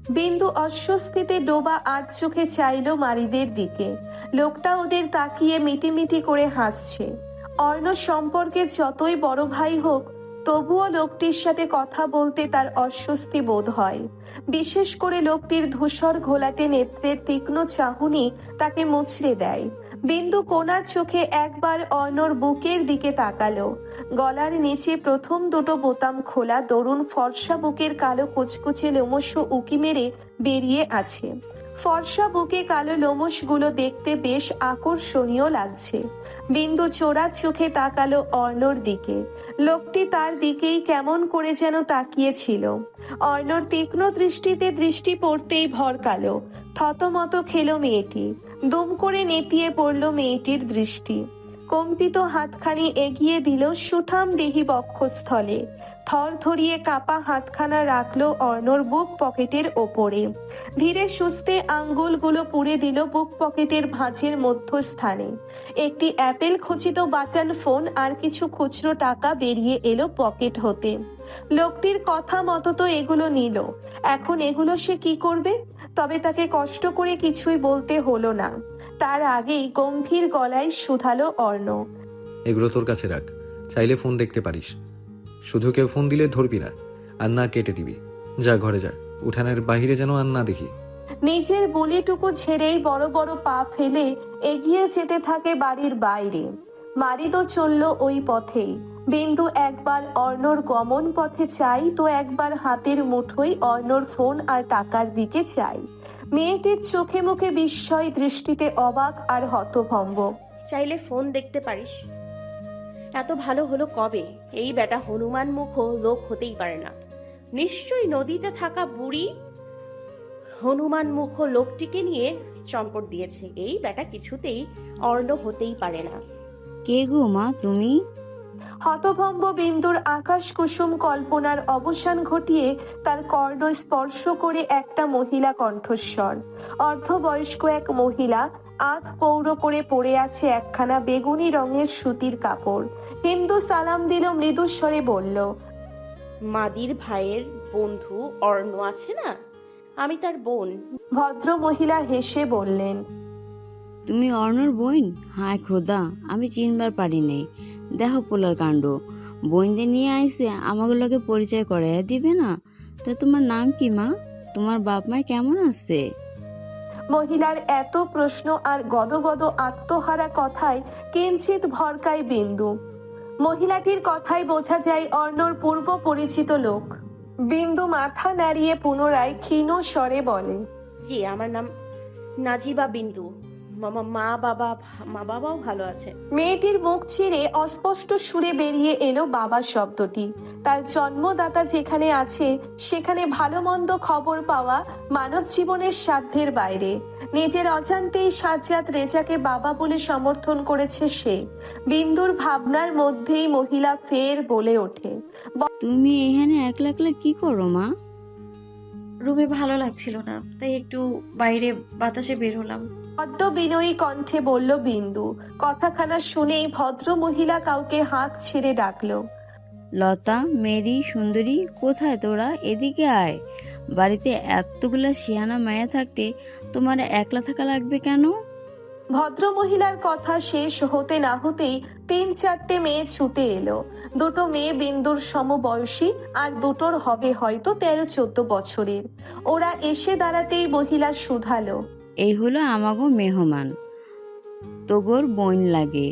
বিন্দু অস্বস্তিতে ডোবা আট চোখে চাইল মারিদের দিকে। লোকটা ওদের তাকিয়ে মিটিমিটি করে হাসছে। অর্ণ সম্পর্কে যতই বড় ভাই হোক, তবুও লোকটির সাথে কথা বলতে তার অস্বস্তি বোধ হয়। বিশেষ করে লোকটির ধূসর ঘোলাটে নেত্রের তীক্ষ্ণ চাহনি তাকে মুচড়ে দেয়। বিন্দু কোনা চোখে একবার অর্ণর বুকের দিকে তাকালো। গলার নিচে প্রথম দুটো বোতাম খোলা, দরুন ফর্সা বুকের কালো কুচকুচে লোমশ উকি মেরে বেরিয়ে আছে। ফর্সা বুকে কালো লোমশগুলো দেখতে বেশ আকর্ষণীয় লাগছে। বিন্দু চোরা চোখে তাকালো অর্ণর দিকে। লোকটি তার দিকেই কেমন করে যেন তাকিয়েছিল। অর্ণর তীক্ষ্ণ দৃষ্টিতে দৃষ্টি পড়তেই ভরকালো। থতমত খেলো মেয়েটি। দুম করে নেতিয়ে পড়ল মেয়েটির দৃষ্টি। কম্পিত হাতখানি এগিয়ে দিল সুঠাম দেহি বক্ষস্থলে। থর ধরিয়ে কাপা হাতখানা রাখলো অর্ণর বুক পকেটের ওপরে। ধীরে সুস্থে আঙ্গুলগুলো পুড়ে দিল বুক পকেটের ভাঁজের মধ্যস্থানে। একটি অ্যাপেল খচিত বাটন ফোন আর কিছু খুচরো টাকা বেরিয়ে এলো পকেট হতে। লোকটির কথা মতো তো এগুলো নিল। এখন এগুলো সে কি করবে? তবে তাকে কষ্ট করে কিছুই বলতে হলো না। তার আগেই গম্ভীর গলায় শুধালো অর্ণ, এগুলো তোর কাছে রাখ, চাইলে ফোন দেখতে পারিস। শুধু কেউ ফোন দিলে ধরবি না, আর না কেটে দিবি। যা ঘরে যা, উঠানের বাহিরে যেন আর না দেখি। নিজের বুলিটুকু ছেড়েই বড় বড় পা ফেলে এগিয়ে যেতে থাকে বাড়ির বাইরে। মারিদও চলল ওই পথেই। বিন্দু একবার অর্ণর গমন পথে চাই, তো একবার হাতের মুঠোয় অর্ণর ফোন আর টাকার দিকে চাই। মেয়েটির চোখে মুখে বিস্ময়, দৃষ্টিতে অবাক আর হতভম্ব। চাইলে ফোন দেখতে পারিস? এত ভালো হলো কবে? এই বেটা হনুমান মুখ লোক হতেই পারে না। নিশ্চয়ই নদীতে থাকা বুড়ি হনুমান মুখ লোকটিকে নিয়ে চম্পট দিয়েছে। এই বেটা কিছুতেই অর্ণ হতেই পারে না। কে গো মা তুমি? হতভম্ব বিন্দুর আকাশ কুসুম কল্পনার অবসান ঘটিয়ে তার কর্ণ স্পর্শ করে একটা মহিলা কণ্ঠস্বর। অর্ধবয়স্ক এক মহিলা, আধ পৌড়ো করে পড়ে আছে একখানা বেগুনি রঙের সুতির কাপড়। হিন্দু সালাম দিল, মৃদুস্বরে বলল, মাদির ভাইয়ের বন্ধু অর্ণ আছে না, আমি তার বোন। ভদ্র মহিলা হেসে বললেন, তুমি অর্ণর বোন? হায় খোদা, আমি চিনবার পারি নাই। দেখো পোলার কাণ্ড, বোনদের নিয়ে আইসে আমাগুলোকে পরিচয় করাইয়া দিবে না? তা তোমার নাম কি মা? তোমার বাপ মা কেমন আছে? মহিলার এত প্রশ্ন আর গদগদ আত্মহারা কথায় কিঞ্চিত ভরকায় বিন্দু। মহিলাটির কথায় বোঝা যায় অর্ণর পূর্ব পরিচিত লোক। বিন্দু মাথা নাড়িয়ে পুনরায় ক্ষীণ স্বরে বলে, জি, আমার নাম নাজিবা বিন্দু। মা বাবাও ভালো আছে। মেয়েটির মুখ ছিঁড়ে অস্পষ্ট সুরে বেরিয়ে এলো বাবা শব্দটি। তার জন্মদাতা যেখানে আছে সেখানে ভালো মন্দ খবর পাওয়া মানব জীবনের সাধ্যের বাইরে। নিজের অজান্তেই সাজ্জাদ রেজাকে বাবা বলে সমর্থন করেছে সে। বিন্দুর ভাবনার মধ্যেই মহিলা ফের বলে ওঠে, তুমি এখানে একলা একলা কি করো মা? রুমে ভালো লাগছিল না, তাই একটু বাইরে বাতাসে বের হলাম। বড্ড বিনয়ী কণ্ঠে বলল বিন্দু। কথাখানা শুনেই ভদ্র মহিলা কাউকে হাঁক ছেড়ে ডাকলো, লতা, মেরি, সুন্দরী, কোথায় তোরা? এদিকে আয়। বাড়িতে এতগুলা শিয়ানা মায়া থাকতে তোমার একলা থাকা লাগবে কেন? ভদ্র মহিলার কথা শেষ হতে না হতেই 3-4টে মেয়ে ছুটে এলো। দুটো মেয়ে বিন্দুর সমবয়সী, আর দুটোর হবে হয়তো 13-14 বছরের। ওরা এসে দাঁড়াতেই মহিলা শুধালো, এই হলো আমাগো মেহমান, তোগোর বোন লাগে।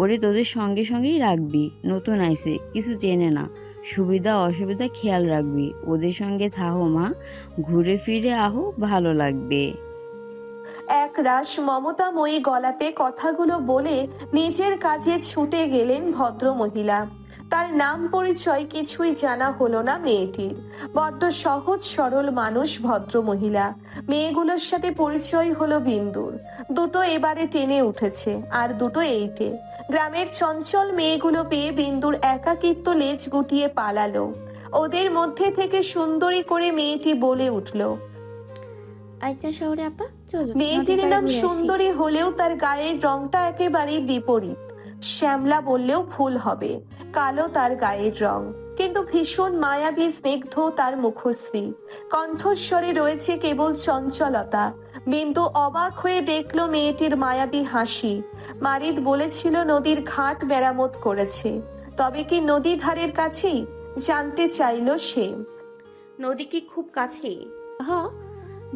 ওরে তোদের সঙ্গে সঙ্গেই রাখবি, নতুন আইছে, কিছু চেনে না, সুবিধা অসুবিধা খেয়াল রাখবি। ওদের সঙ্গে থাহো মা, ঘুরে ফিরে আহো, ভালো লাগবে। এক রাশ মমতাময়ী গলাতে কথাগুলো বলে নিজের কাজে ছুটে গেলেন ভদ্র মহিলা। তার নাম পরিচয় কিছুই জানা হলো না মেয়েটির। বড্ড সহজ সরল মানুষ ভদ্র মহিলা। মেয়েগুলোর সাথে পরিচয় হলো বিন্দুর। দুটো এবারে টেনে উঠেছে, আর দুটো এইটে। গ্রামের চঞ্চল মেয়েগুলো পেয়ে বিন্দুর একাকিত্ব লেজ গুটিয়ে পালালো। ওদের মধ্যে থেকে সুন্দরী করে মেয়েটি বলে উঠল, আইচা শহরে আপা চলো। মেয়েটির নাম সুন্দরী হলেও তার গায়ের রংটা একেবারেই বিপরীত। শ্যামলা বললেও ভুল হবে, কালো তার গায়ের রং। কিন্তু ভীষণ মায়াবী স্নিগ্ধ তার মুখশ্রী, কণ্ঠস্বরে রয়েছে কেবল চঞ্চলতা। বিন্দু অবাক হয়ে দেখল মেয়েটির মায়াবী হাসি। মারিদ বলেছিল নদীর ঘাট মেরামত করেছে, তবে কি নদী ধারের কাছেই? জানতে চাইল সে। নদী কি খুব কাছেই? হ,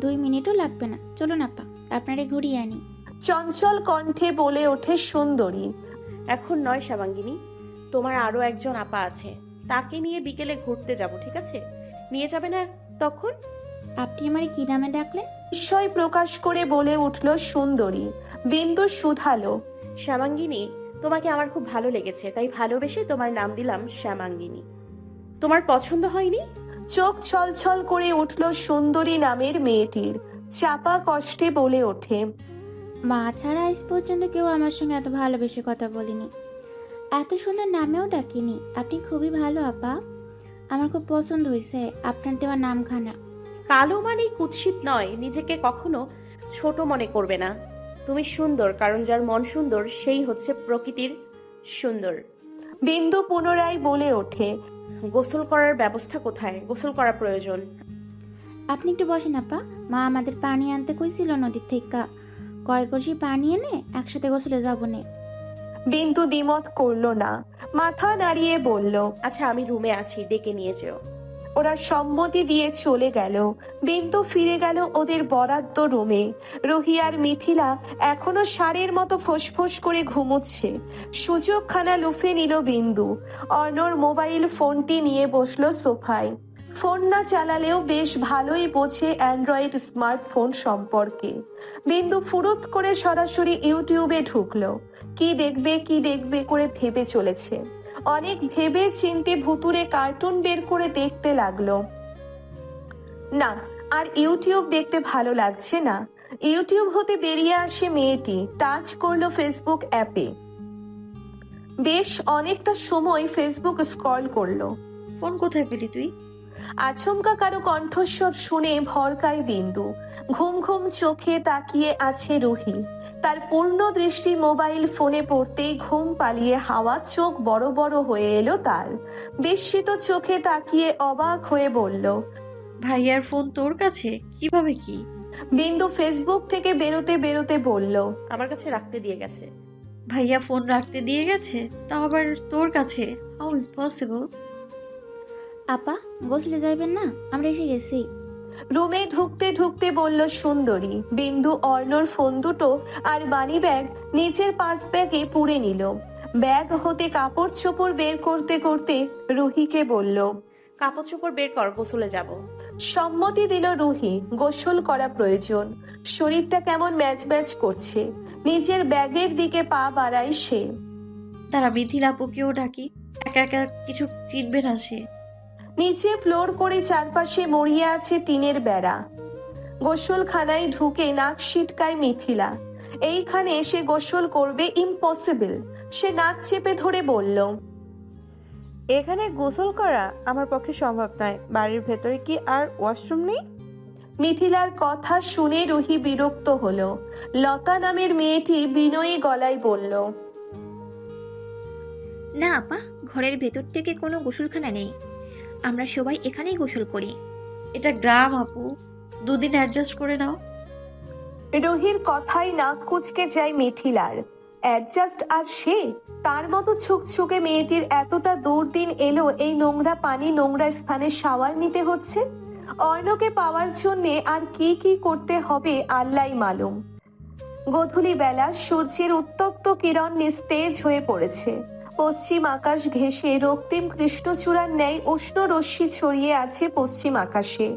2 মিনিটও লাগবে না, চলুন আপা আপনারে ঘুরিয়ে আনি। চঞ্চল কণ্ঠে বলে ওঠে সুন্দরী। এখন নয় শ্যামাঙ্গিনী, তোমার আরো একজন আপা আছে, তাকে নিয়ে বিকেলে ঘুরতে যাব, ঠিক আছে? নিয়ে যাবে না তখন? আপনি আমারে কি নামে ডাকলেন? বিস্ময় প্রকাশ করে বলে উঠল সুন্দরী। বিন্দু শুধালো। শ্যামাঙ্গিনী, তোমাকে আমার খুব ভালো লেগেছে, তাই ভালোবেসে তোমার নাম দিলাম শ্যামাঙ্গিনী। তোমার পছন্দ হয়নি? চোখ ছলছল করে উঠল সুন্দরী নামের মেয়েটির। চাপা কষ্টে বলে ওঠে। মা ছাড়া আজ পর্যন্ত কেউ আমার সঙ্গে এত ভালোবেসে কথা বলিনি, এত সুন্দর নামেও ডাকিনি। আপনি খুবই ভালো আপা, আমার খুব পছন্দ হয়েছে আপনার দেওয়া নামখানা। কালো মানে কুৎসিত নয়, নিজেকে কখনো ছোট মনে করবে না। তুমি সুন্দর, কারণ যার মন সুন্দর সেই হচ্ছে প্রকৃতির সুন্দর। বিন্দু পুনরায় বলে ওঠে। গোসল করার ব্যবস্থা কোথায়? গোসল করা প্রয়োজন। আপনি একটু বসেন আপা, মা আমাদের পানি আনতে কইছিল নদীর থেকে, কয় কলসি পানি এনে একসাথে গোসলে যাবো নে। বিন্দু দ্বিমত করলো না, মাথা নাড়িয়ে বলল। আচ্ছা, আমি রুমে আছি, ডেকে নিয়ে যেও। ওরা সম্মতি দিয়ে চলে গেল। বিন্দু ফিরে গেল ওদের বরাদ্দ রুমে। রুহি আর মিথিলা এখনো ষাঁড়ের মতো ফোঁস করে ঘুমোচ্ছে। সুযোগখানা লুফে নিল বিন্দু। অর্ণর মোবাইল ফোনটি নিয়ে বসলো সোফায়। ফোন না চালালেও বেশ ভালোই বোঝে অ্যান্ড্রয়েড স্মার্টফোন সম্পর্কে। বিন্দু ফুরুত করে সরাসরি ইউটিউবে ঢুকলো। কি দেখবে করে ভেবে চলেছে। অনেক ভেবে চিন্তে ভুতুরে কার্টুন বের করে দেখতে লাগলো। না, আর ইউটিউব দেখতে ভালো লাগছে না। ইউটিউব হতে বেরিয়ে আসে মেয়েটি, টাচ করলো ফেসবুক অ্যাপে। বেশ অনেকটা সময় ফেসবুক স্ক্রল করলো। ফোন কোথায় পেলি তুই? আচমকা কারো কণ্ঠস্বর শুনে ভরকায় বিন্দু। ঘুম ঘুম চোখে তাকিয়ে আছে রুহি। তার পূর্ণ দৃষ্টি মোবাইল ফোনে পড়তেই ঘুম পালিয়ে হাওয়া, চোখ বড় বড় হয়ে এলো তার। বিস্মিত চোখে তাকিয়ে অবাক হয়ে বলল। ভাইয়ার ফোন তোর কাছে? কিভাবে কি? বিন্দু ফেসবুক থেকে বেরোতে বলল। আমার কাছে রাখতে দিয়ে গেছে। ভাইয়া ফোন রাখতে দিয়ে গেছে, তাও আবার তোর কাছে? How impossible. আপা গোসলে যাইবেন না, আমরা এসে গেছি। রুমে ঢুকতে বলল সুন্দরী। বিন্দু অর্ণর ফোন দুটো আর মানি ব্যাগ নিচের পাশ ব্যাগে পুরে নিল। ব্যাগ হতে কাপড় চোপড় বের করতে রুহিকে বলল। কাপড় চোপড় বের কর, গোসলে যাব। সম্মতি দিল রুহি। গোসল করা প্রয়োজন, শরীরটা কেমন ম্যাচ করছে। নিজের ব্যাগের দিকে পা বাড়ায় সে। তারা মিথিলা আপুকেও ডাকি, একা একা কিছু চিনবে না সে। নিচে ফ্লোর করে চারপাশে মরিয়ে আছে টিনের বেড়া। গোসলখানায় ঢুকে নাক সিটকায় মিথিলা। এইখানে এসে গোসল করবে? ইম্পসিবল। সে নাক চেপে ধরে বলল। এখানে গোসল করা আমার পক্ষে সম্ভব নয়। বাড়ির ভেতরে কি আর ওয়াশরুম নেই? মিথিলার কথা শুনে রুহি বিরক্ত হলো। লতা নামের মেয়েটি বিনয়ী গলায় বলল। না আপা, ঘরের ভেতর থেকে কোনো গোসলখানা নেই, আমরা সবাই এখানেই গোসল করি। এটা গ্রাম আপু, 2 দিন অ্যাডজাস্ট করে নাও। রুহির কথাই নাক কুচকে যায় মিথিলার। অ্যাডজাস্ট আর সে? তার মতো ছুকছুকে মেয়েটির এতটা দুর্দিন এলো এই নোংরা পানি, নোংরা স্থানে শাওয়ার নিতে হচ্ছে। অর্ণকে পাওয়ার জন্যে আর কি করতে হবে আল্লাহই মালুম। গোধূলি বেলা সূর্যের উত্তপ্ত কিরণ নিস্তেজ হয়ে পড়েছে। পশ্চিম আকাশ ঘেঁষে রক্তিম কৃষ্ণচূড়ার ন্যায় উষ্ণ রশ্মি ছড়িয়ে আছে পশ্চিম আকাশে।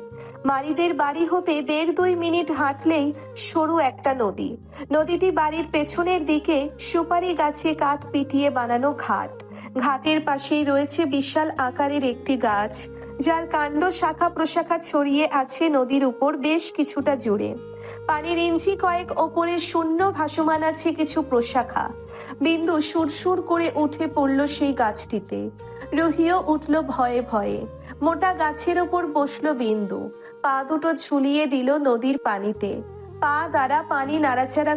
মারিদের বাড়ি হতে 1.5-2 মিনিট হাঁটলেই সরু একটা নদী। নদীটি বাড়ির পেছনের দিকে সুপারি গাছে কাঠ পিটিয়ে বানানো ঘাট। ঘাটের পাশেই রয়েছে বিশাল আকারের একটি গাছ, যার কাণ্ড শাখা প্রশাখা ছড়িয়ে আছে নদীর উপর বেশ কিছুটা জুড়ে। পানির ইঞ্চি কয়েক ওপরে শূন্য ভাসমান আছে কিছু প্রশাখা। বিন্দু সুরসুর করে উঠে পড়ল সেই গাছটিতে। রুহিও উঠল ভয়ে। মোটা গাছের ওপর বসলো বিন্দু। পা দুটো ঝুলিয়ে দিল নদীর পানিতে। পা দ্বারা পানি নাড়াচাড়া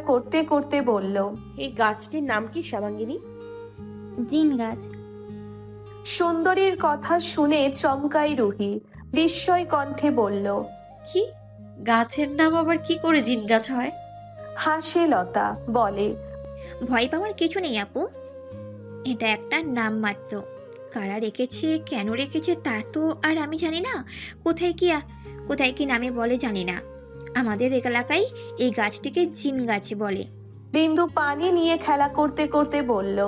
করতে বলল। এই গাছটির নাম কি শ্যামাঙ্গিনী? জিন গাছ। সুন্দরীর কথা শুনে চমকাই রুহি, বিস্ময় কণ্ঠে বলল। কি গাছের নাম আবার কি করে জিন গাছ হয়? হাসে লতা, বলে। ভয় পাওয়ার কিছু নেই আপু, এটা একটা নাম মাত্র। কারা রেখেছে, কেন রেখেছে তা তো আর আমি জানি না। কোথায় কি নামে বলে জানি না। আমাদের এলাকায় এই গাছটিকে জিন গাছ বলে। বিন্দু পানি নিয়ে খেলা করতে করতে বলল।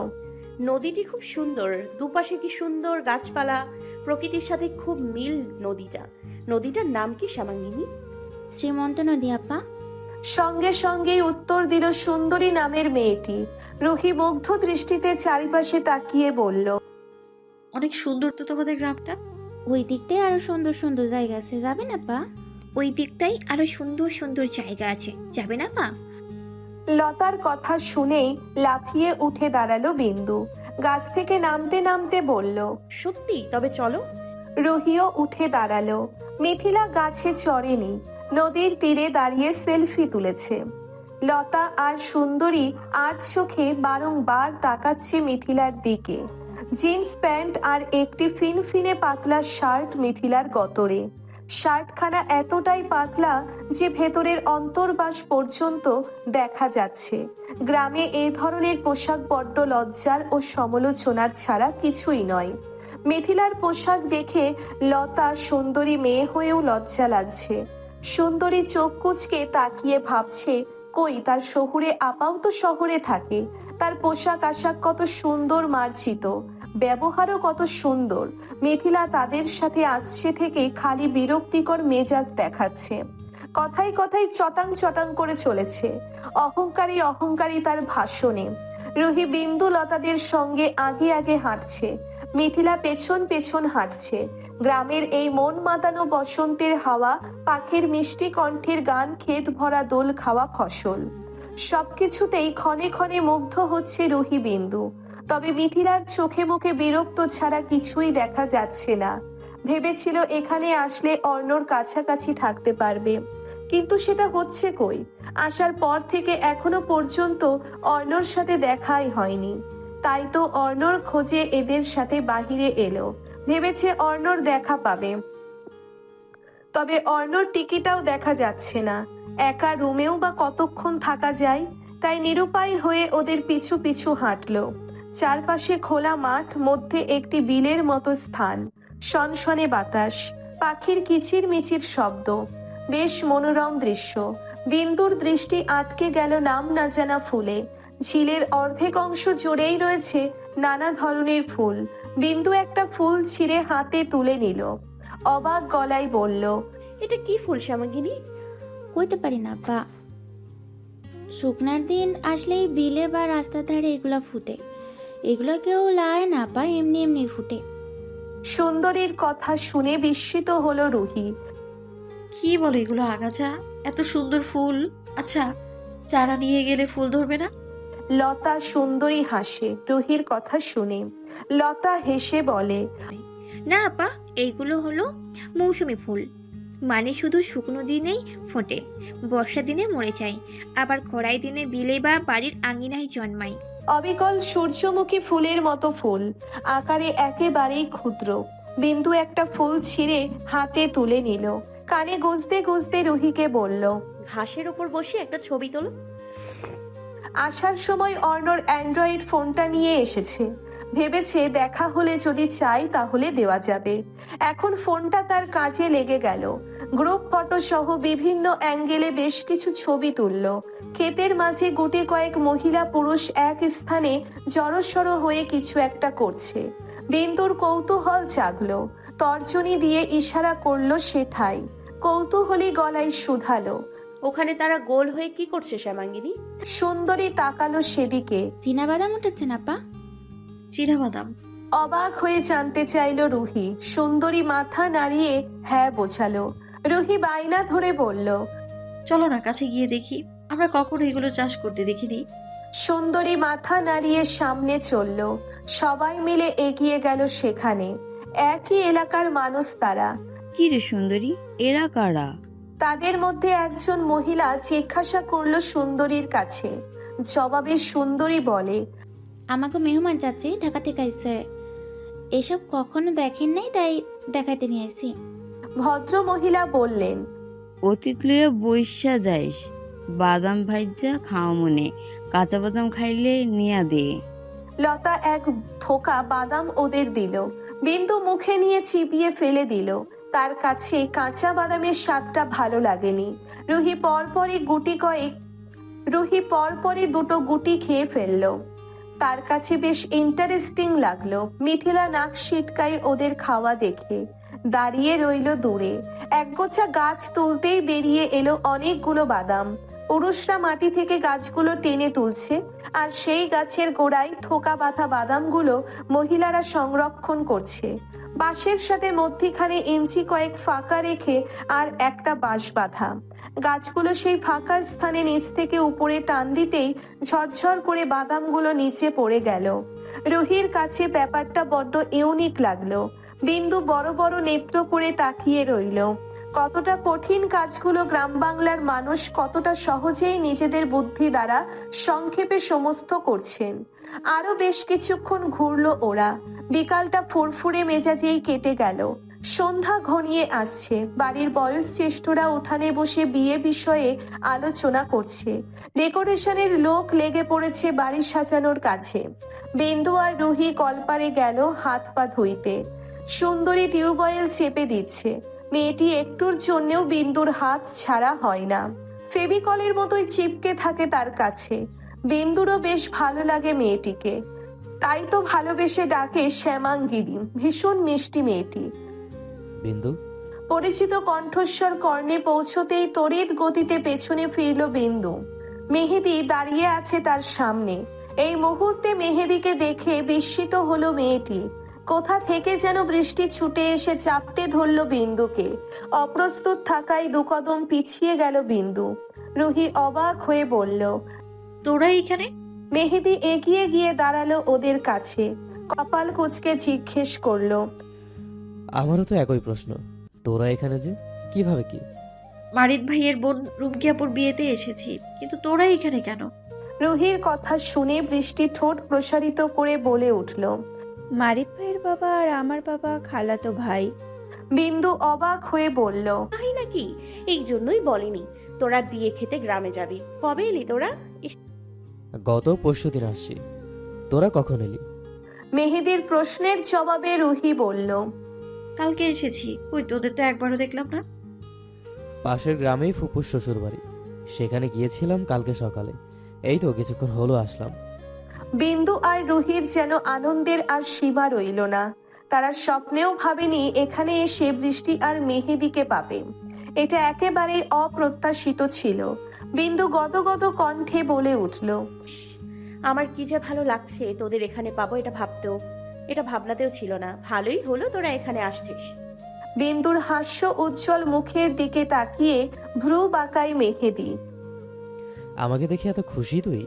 নদীটি খুব সুন্দর, দুপাশে কি সুন্দর গাছপালা, প্রকৃতির সাথে খুব মিল নদীটার নাম কি শ্যামাঙ্গিনী? শ্রীমন্ত নদী আপা। সঙ্গে সঙ্গেই উত্তর দিল সুন্দরী নামের মেয়েটি। রুহি মুগ্ধ দৃষ্টিতে চারিপাশে তাকিয়ে বলল। অনেক সুন্দর তো তোমাদের গ্রামটা। ওই দিকটায় আরো সুন্দর সুন্দর জায়গা আছে, যাবেন আপা? ওই দিকটাই আরো সুন্দর সুন্দর জায়গা আছে, যাবে না পা? লতার কথা শুনেই লাফিয়ে উঠে দাঁড়ালো বিন্দু। গাছ থেকে নামতে নামতে বলল। সত্যি? তবে চলো। রুহিও উঠে দাঁড়ালো। মিথিলা গাছে চড়েনি, নদীর তীরে দাঁড়িয়ে সেলফি তুলেছে। লতা আর সুন্দরী আর চোখে বারংবার তাকাচ্ছে মিথিলার দিকে। জিন্স প্যান্ট আর একটি ফিনফিনে পাতলা শার্ট মিথিলার গতরে। শার্টখানা এতটাই পাতলা যে ভেতরের অন্তর্বাস পর্যন্ত দেখা যাচ্ছে। গ্রামে এই ধরনের পোশাক বড্ড লজ্জার ও সমালোচনার ছাড়া কিছুই নয়। মিথিলার পোশাক দেখে লতা সুন্দরী মেয়ে হয়েও লজ্জা লাগছে। সুন্দরী চোখ কুঁচকে তাকিয়ে ভাবছে, কই তার শহুরে আপাও তো শহরে থাকে, তার পোশাক আশাক কত সুন্দর মার্জিত, ব্যবহারও কত সুন্দর। মিথিলা তাদের সাথে আসছে থেকে খালি বিরক্তিকর মেজাজ দেখাচ্ছে। কথায় কথায় চটাং চটাং করে চলেছে। অহংকারী অহংকারী তার ভাষণে। রুহি বিন্দু লতাদের সঙ্গে আগে আগে হাঁটছে, মিথিলা পেছন পেছন হাঁটছে। গ্রামের এই মন মাতানো বসন্তের হাওয়া, পাখির মিষ্টি কণ্ঠের গান, ক্ষেত ভরা দোল খাওয়া ফসল, সবকিছুতেই ক্ষণে ক্ষণে মুগ্ধ হচ্ছে রুহি বিন্দু। তবে মিথিলার চোখে মুখে বিরক্ত ছাড়া কিছুই দেখা যাচ্ছে না। ভেবেছিল এখানে আসলে অর্ণর কাছাকাছি থাকতে পারবে, কিন্তু সেটা হচ্ছে কই? আসার পর থেকে এখনো পর্যন্ত অর্ণর সাথে দেখাই হয়নি। তাই তো অর্ণর খোঁজে এদের সাথে বাহিরে এলো, ভেবেছে অর্ণর দেখা পাবে। তবে অর্ণর টিকিটাও দেখা যাচ্ছে না। একা রুমেও বা কতক্ষণ থাকা যায়? তাই নিরুপায় হয়ে ওদের পিছু পিছু হাঁটলো। চারপাশে খোলা মাঠ, মধ্যে একটি বিলের মতো স্থান, সনসনে বাতাস, পাখির কিচির মিচির শব্দ, বেশ মনোরম দৃশ্য। বিন্দুর দৃষ্টি আটকে গেল নাম না জানা ফুলে। ঝিলের অর্ধেক অংশ জুড়েই রয়েছে নানা ধরনের ফুল। বিন্দু একটা ফুল ছিঁড়ে হাতে তুলে নিল, অবাক গলায় বলল। এটা কি ফুল শ্যামাঙ্গিনী? কইতে পারি না আপা, শুকনার দিন আসলেই বিলে বা রাস্তার ধারে এগুলা ফুটে। এগুলো কেউ লায় না আপা, এমনি এমনি ফুটে। সুন্দরীর কথা শুনে বিস্মিত হলো রুহি। কি বলো এগুলো আগাছা? এত সুন্দর ফুল, আচ্ছা চারা নিয়ে গেলে ফুল ধরবে না? লতা সুন্দরী হাসে রুহির কথা শুনে। লতা হেসে বলে। না আপা, এইগুলো হলো মৌসুমী ফুল, মানে শুধু শুকনো দিনেই ফোটে, বর্ষা দিনে মরে যায়, আবার খরাই দিনে বিলে বা বাড়ির আঙিনায় জন্মায়। অবিকল সূর্যমুখী ফুলের মতো ফুল, আকারে একেবারেই ক্ষুদ্র। বিন্দু একটা ফুল ছিঁড়ে হাতে তুলে নিল, কানে গুজতে গুজতে রুহিকে বলল। ঘাসের উপর বসে একটা ছবি তোলো। আসার সময় অর্ণর অ্যান্ড্রয়েড ফোনটা নিয়ে এসেছে, ভেবেছে দেখা হলে যদি চাই তাহলে দেওয়া যাবে। এখন ফোনটা তার কাজে লেগে গেল। গ্রুপ ফটো সহ বিভিন্ন অ্যাঙ্গেলে বেশ কিছু ছবি তুলল। ক্ষেতের মাঝে গুটি কয়েক মহিলা পুরুষ এক স্থানে জড়সড় হয়ে কিছু একটা করছে। বিন্দুর কৌতূহল জাগলো, তর্জনী দিয়ে ইশারা করলো সেথায়। কৌতূহলী গলায় শুধালো। ওখানে তারা গোল হয়ে কি করছে শ্যামাঙ্গিনী? সুন্দরী তাকালো সেদিকে। চীনাবাদাম উঠেছেন আপা? চীনাবাদাম? অবাক হয়ে জানতে চাইল রুহি। সুন্দরী মাথা নাড়িয়ে হ্যাঁ বোঝালো। রুহি বাইনা ধরে বলল। চলো না কাছে গিয়ে দেখি, আমরা কখনো এগুলো চাষ করতে দেখিনি। সুন্দরী মাথা নাড়িয়ে সামনে চলল। সবাই মিলে এগিয়ে গেল সেখানে। একই এলাকার মানুষ তারা। কি রে সুন্দরী, এরা কারা? তাদের মধ্যে একজন মহিলা জিজ্ঞাসা করলো সুন্দরীর কাছে। জবাবে সুন্দরী বলে। আমাকে মেহমান চাচ্ছি, ঢাকা থেকে আইছে। এসব কখনো দেখেন নাই, তাই দেখাতে নিয়েছি। ভদ্র মহিলা বললেন। অতীত লইয়া বইসা যাইস, বাদাম ভাইজা খাও মনে, কাঁচা বাদাম খাইলে নিয়া দে। লতা এক থোকা বাদাম ওদের দিল। বিন্দু মুখে নিয়ে চিবিয়ে ফেলে দিল। তার কাছে কাঁচা বাদামের স্বাদটা ভালো লাগেনি। রুহি পরপরই দুটো গুটি খেয়ে ফেললো। তার কাছে বেশ ইন্টারেস্টিং লাগলো। মিথিলা নাক সিটকায় ওদের খাওয়া দেখে দাঁড়িয়ে রইল দূরে। একগোছা গাছ তুলতেই বেরিয়ে এলো অনেকগুলো বাদাম। পুরুষরা মাটি থেকে গাছগুলো টেনে তুলছে, আর সেই গাছের গোড়ায় থোকা বাঁধা বাদামগুলো মহিলারা সংরক্ষণ করছে। বাঁশের সাথে মধ্যিখানে ইঞ্চি কয়েক ফাঁকা রেখে আর একটা বাঁশ বাঁধা। গাছগুলো সেই ফাঁকা স্থানে নিচ থেকে উপরে টান দিতেই ঝরঝর করে বাদামগুলো নিচে পড়ে গেল। রুহির কাছে ব্যাপারটা বড্ড ইউনিক লাগলো। বিন্দু বড় বড় নেত্র করে তাকিয়ে রইল। কতটা কঠিন কাজগুলো গ্রাম বাংলার মানুষ কতটা সহজেই নিজেদের বুদ্ধি দ্বারা সংক্ষেপে সমস্ত করছেন। আরো বেশ কিছুক্ষণ ঘুরলো ওরা। বিকালটা ফুরফুরে মেজাজেই কেটে গেল। সন্ধ্যা ঘনিয়ে আসছে। বাড়ির বয়োজ্যেষ্ঠরা উঠানে বসে বিয়ে বিষয়ে আলোচনা করছে। ডেকোরেশনের লোক লেগে পড়েছে বাড়ি সাজানোর কাছে। বিন্দু আর রুহি কলপারে গেল হাত পা ধুইতে। সুন্দরী টিউবওয়েল চেপে দিচ্ছে। মেয়েটি একটুর জন্যেও বিন্দুর হাত ছাড়া হয় না। ফেভিকলের মতোই চিপকে থাকে তার কাছে। বিন্দুরও বেশ ভালো লাগে মেয়েটিকে, তাই তো ভালোবেসে ডাকে শ্যামাঙ্গিনী। ভীষণ মিষ্টি মেয়েটি। বিন্দু, পরিচিত কণ্ঠস্বর কর্ণে পৌঁছতেই তড়িৎ গতিতে পেছনে ফিরল বিন্দু। মেহেদি দাঁড়িয়ে আছে তার সামনে। এই মুহূর্তে মেহেদিকে দেখে বিস্মিত হলো মেয়েটি। কোথা থেকে যেন বৃষ্টি ছুটে এসে চাপটে ধরল বিন্দুকে। অপ্রস্তুত থাকায় দুকদম পিছিয়ে গেল বিন্দু। রুহি অবাক হয়ে বলল, তোরা এখানে? মেহেদি এগিয়ে গিয়ে দাঁড়ালো ওদের কাছে। কপাল কুঁচকে জিজ্ঞেস করলো, আমারও তো একই প্রশ্ন, তোরা এখানে যে কিভাবে কি? মারিদ ভাইয়ের বোন রুমকিয়াপুর বিয়েতে এসেছি, কিন্তু তোরা এখানে কেন? রুহির কথা শুনে বৃষ্টি ঠোঁট প্রসারিত করে বলে উঠল, মারিদ ভাইয়ের বাবা আর আমার বাবা খালাতো ভাই। বিন্দু অবাক হয়ে বলল, তাই নাকি? এই জন্যই বলেনি তোরা বিয়ে খেতে গ্রামে যাবি। কবে এলি তোরা? গত পরশুদিন আসছি। তোরা কখন এলি? মেহেদির প্রশ্নের জবাবে রুহি বলল, কালকে এসেছি। কই, তোদের তো একবারও দেখলাম না। পাশের গ্রামেই ফুপুর শ্বশুর বাড়ি, সেখানে গিয়েছিলাম কালকে সকালে। এই তো কিছুক্ষণ হলো আসলাম। বিন্দু আর রুহির যেন আনন্দের আর সীমা রইল না। তারা স্বপ্নেও ভাবেনি এখানে এসে বৃষ্টি আর মেহেদিকে পাবে। এটা একেবারেই অপ্রত্যাশিত ছিল। বিন্দু গদগদ কণ্ঠে বলে উঠল, আমার কি যে ভালো লাগছে তোদের এখানে পাবো, এটা ভাবনাতেও ছিল না। ভালোই হলো তোরা এখানে আসছিস। বিন্দুর হাস্য উজ্জ্বল মুখের দিকে তাকিয়ে ভ্রু বাঁকায় মেহেদি। আমাকে দেখে এত খুশি তুই?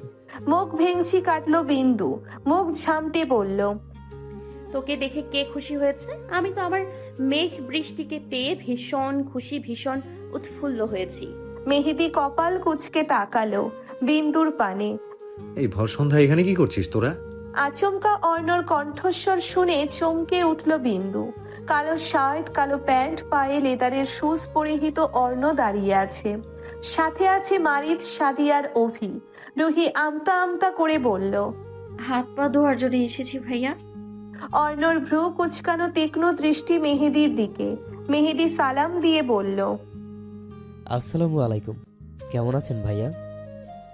মুখ ভেঙচি কাটলো বিন্দু। মুখ ঝামটে বলল, তোকে দেখে কে খুশি হয়েছে? আমি তো আমার মেঘ বৃষ্টিকে পেয়ে ভীষণ খুশি, ভীষণ উৎফুল্ল হয়েছি। মেহেদি কপাল কুঁচকে তাকালো বিন্দুর পানে। এই ভর সন্ধ্যা এখানে কি করছিস তোরা? আচমকা অর্ণর কণ্ঠস্বর শুনে চমকে উঠল বিন্দু। কালো শার্ট, কালো প্যান্ট, পায়ে লেদারের শুজ পরিহিত অর্ণ দাঁড়িয়ে আছে। সাথে আছে মারিদ, সাদিয়ার অভি। রুহি আমতা আমতা করে বলল, হাত পা ধোয়ার জন্য এসেছি ভাইয়া। অর্ণর ভ্রু কুচকানো তীক্ষ্ণ দৃষ্টি মেহেদির দিকে। মেহেদি সালাম দিয়ে বলল, আসসালামু আলাইকুম। কেমন আছেন ভাইয়া?